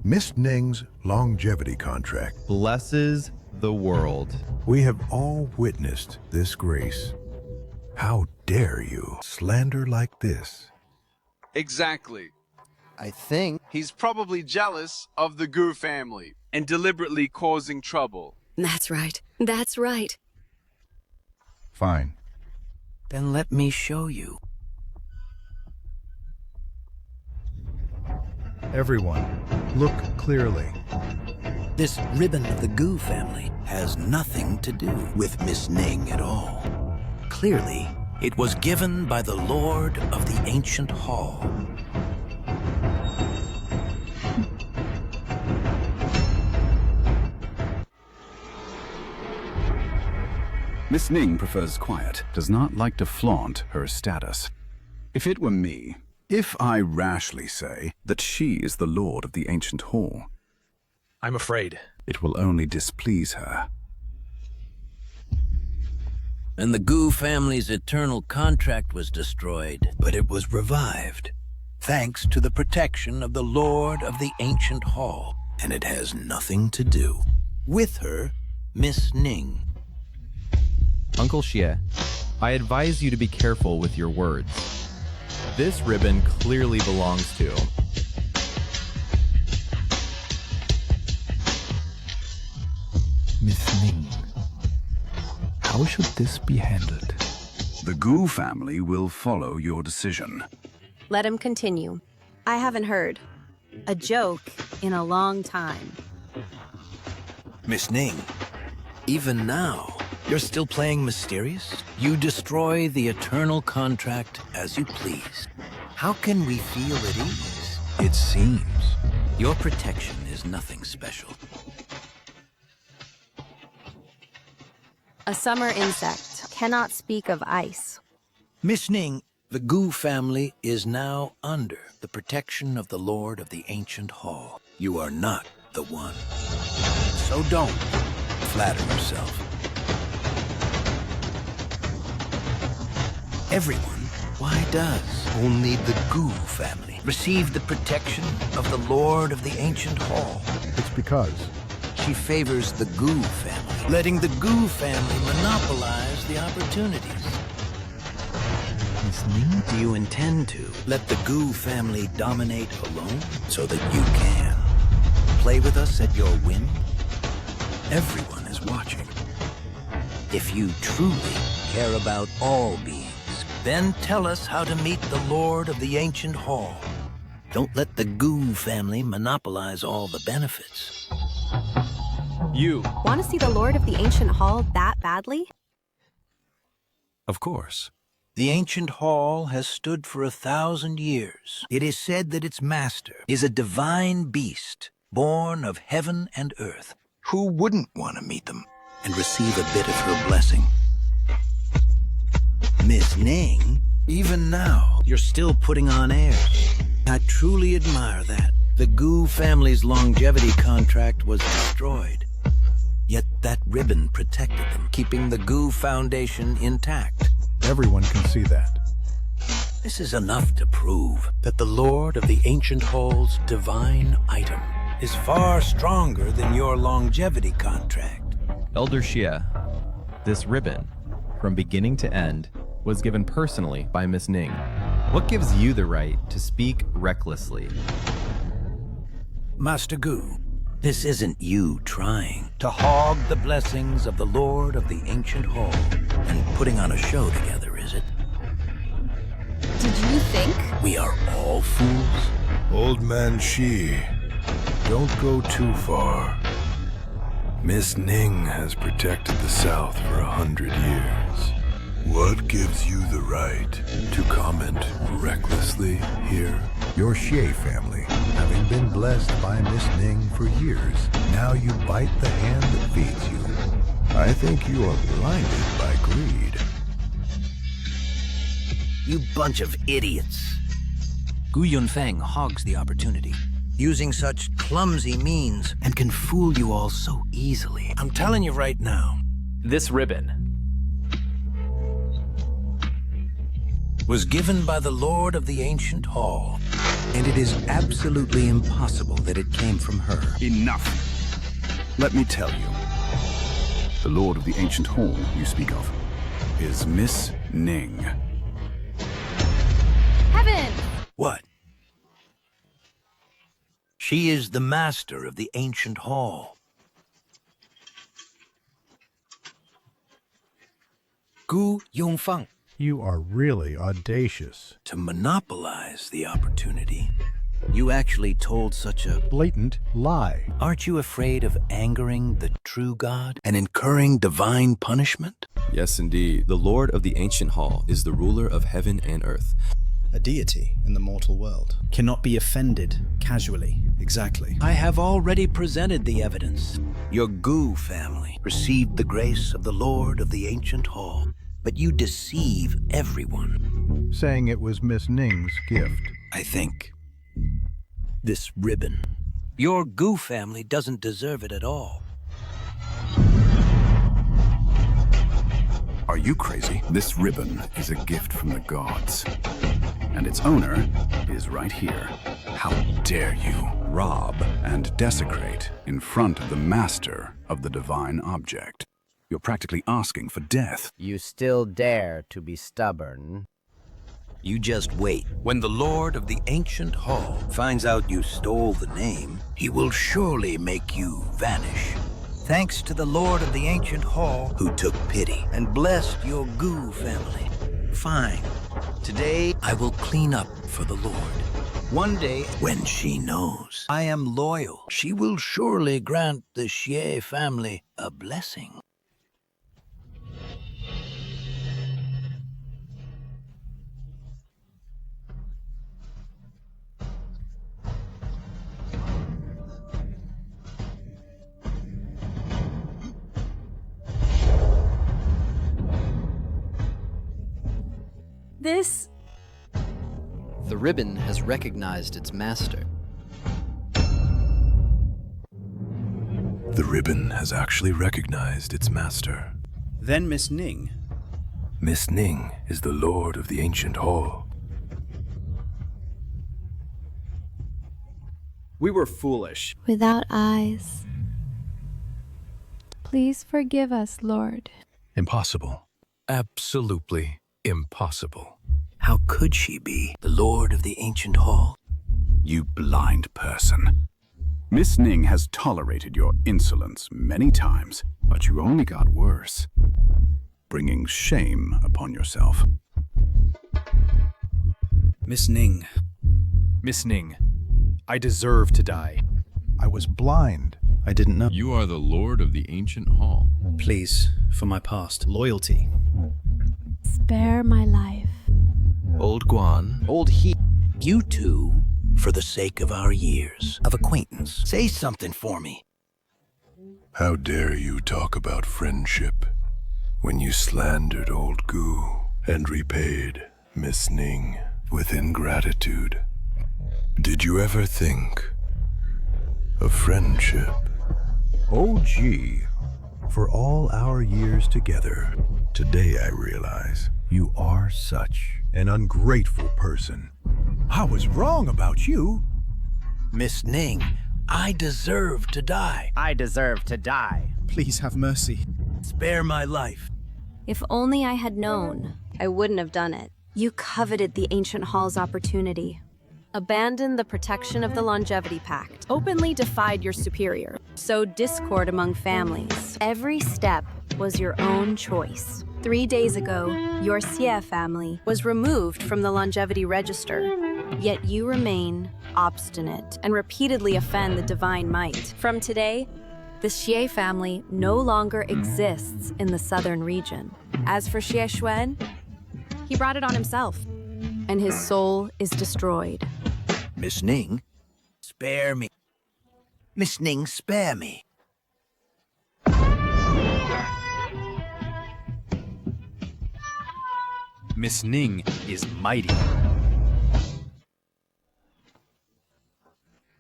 Miss Ning's longevity contract blesses the world. We have all witnessed this grace. How dare you slander like this? Exactly. I think He's probably jealous of the Gu family and deliberately causing trouble. That's right. That's right. Fine. Then let me show you. Everyone, look clearly. This ribbon of the Gu family has nothing to do with Miss Ning at all. Clearly, it was given by the Lord of the Ancient Hall. Miss Ning prefers quiet, does not like to flaunt her status. If it were me, if I rashly say that she is the Lord of the Ancient Hall, I'm afraid it will only displease her. And the Gu family's eternal contract was destroyed, but it was revived, thanks to the protection of the Lord of the Ancient Hall. And it has nothing to do with her, Miss Ning. Uncle Xie, I advise you to be careful with your words. This ribbon clearly belongs to Miss Ning. How should this be handled? The Gu family will follow your decision. Let him continue. I haven't heard a joke in a long time. Miss Ning, even now, you're still playing mysterious? You destroy the eternal contract as you please. How can we feel at ease? It seems your protection is nothing special. A summer insect cannot speak of ice. Miss Ning, the Gu family is now under the protection of the Lord of the Ancient Hall. You are not the one. So don't flatter yourself. Everyone, why does only the Gu family receive the protection of the Lord of the Ancient Hall? It's because she favors the Gu family, letting the Gu family monopolize the opportunities. Miss Ning, do you intend to let the Gu family dominate alone so that you can play with us at your whim? Everyone is watching. If you truly care about all beings, then tell us how to meet the Lord of the Ancient Hall. Don't let the Gu family monopolize all the benefits. You want to see the Lord of the Ancient Hall that badly? Of course. The Ancient Hall has stood for 1,000 years. It is said that its master is a divine beast, born of heaven and earth. Who wouldn't want to meet them and receive a bit of her blessing? Miss Ning, even now, you're still putting on airs. I truly admire that. The Gu family's longevity contract was destroyed. Yet that ribbon protected them, keeping the Gu Foundation intact. Everyone can see that. This is enough to prove that the Lord of the Ancient Hall's divine item is far stronger than your longevity contract. Elder Xie, this ribbon, from beginning to end, was given personally by Miss Ning. What gives you the right to speak recklessly? Master Gu, this isn't you trying to hog the blessings of the Lord of the Ancient Hall and putting on a show together, is it? Did you think? We are all fools? Old man Shi, don't go too far. Miss Ning has protected the South for 100 years. What gives you the right to comment recklessly here? Your Xie family, having been blessed by Miss Ning for years, now you bite the hand that feeds you. I think you are blinded by greed. You bunch of idiots. Gu Yunfeng hogs the opportunity, using such clumsy means, and can fool you all so easily. I'm telling you right now. This ribbon was given by the Lord of the Ancient Hall, and it is absolutely impossible that it came from her. Enough. Let me tell you. The Lord of the Ancient Hall you speak of is Miss Ning. Heaven! What? She is the master of the Ancient Hall. Gu Yongfeng. You are really audacious. To monopolize the opportunity. You actually told such a blatant lie. Aren't you afraid of angering the true God and incurring divine punishment? Yes, indeed. The Lord of the Ancient Hall is the ruler of heaven and earth. A deity in the mortal world cannot be offended casually. Exactly. I have already presented the evidence. Your Gu family received the grace of the Lord of the Ancient Hall. But you deceive everyone. Saying it was Miss Ning's gift. I think. This ribbon. Your Gu family doesn't deserve it at all. Are you crazy? This ribbon is a gift from the gods. And its owner is right here. How dare you rob and desecrate in front of the master of the divine object? You're practically asking for death. You still dare to be stubborn. You just wait. When the Lord of the Ancient Hall finds out you stole the name, he will surely make you vanish. Thanks to the Lord of the Ancient Hall, who took pity and blessed your Gu family. Fine. Today, I will clean up for the Lord. One day, when she knows I am loyal, she will surely grant the Xie family a blessing. This... The ribbon has recognized its master. The ribbon has actually recognized its master. Then Miss Ning. Miss Ning is the lord of the ancient hall. We were foolish. Without eyes. Please forgive us, Lord. Impossible. Absolutely impossible. How could she be the lord of the ancient hall? You blind person. Miss Ning has tolerated your insolence many times, but you only got worse, bringing shame upon yourself. Miss Ning. Miss Ning, I deserve to die. I was blind. I didn't know. You are the lord of the ancient hall. Please, for my past. Loyalty. Spare my life. Old Guan, old he. You two, for the sake of our years of acquaintance, say something for me. How dare you talk about friendship when you slandered old Gu and repaid Miss Ning with ingratitude? Did you ever think of friendship? Oh, gee. For all our years together, today I realize you are such an ungrateful person. I was wrong about you. Miss Ning, I deserve to die. I deserve to die. Please have mercy. Spare my life. If only I had known, I wouldn't have done it. You coveted the ancient hall's opportunity. Abandoned the protection of the longevity pact. Openly defied your superior. Sowed discord among families. Every step was your own choice. 3 days ago, your Xie family was removed from the longevity register. Yet you remain obstinate and repeatedly offend the divine might. From today, the Xie family no longer exists in the southern region. As for Shenyue, he brought it on himself, and his soul is destroyed. Miss Ning, spare me. Miss Ning, spare me. Miss Ning is mighty.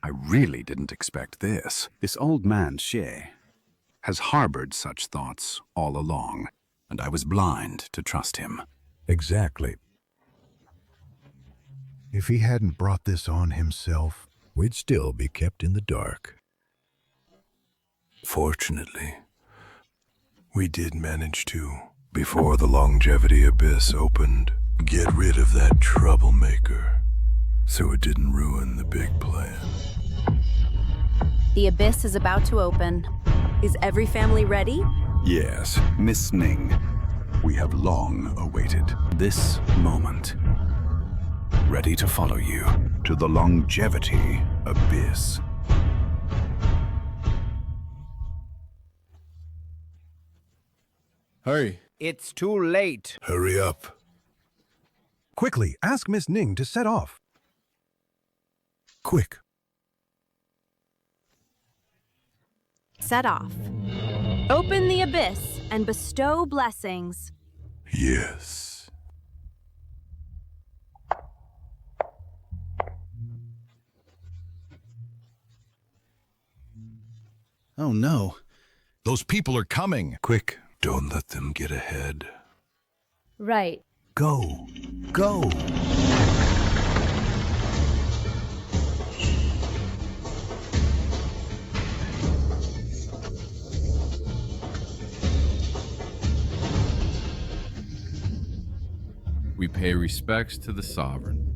I really didn't expect this. This old man, Xie, has harbored such thoughts all along, and I was blind to trust him. Exactly. If he hadn't brought this on himself, we'd still be kept in the dark. Fortunately, we did manage to, before the longevity abyss opened, get rid of that troublemaker, so it didn't ruin the big plan. The abyss is about to open. Is every family ready? Yes, Miss Ning, we have long awaited this moment. Ready to follow you to the longevity abyss. Hurry. It's too late. Hurry up. Quickly, ask Miss Ning to set off. Quick. Set off. Open the abyss and bestow blessings. Yes. Oh no. Those people are coming. Quick, don't let them get ahead. Right. Go. Go. We pay respects to the sovereign.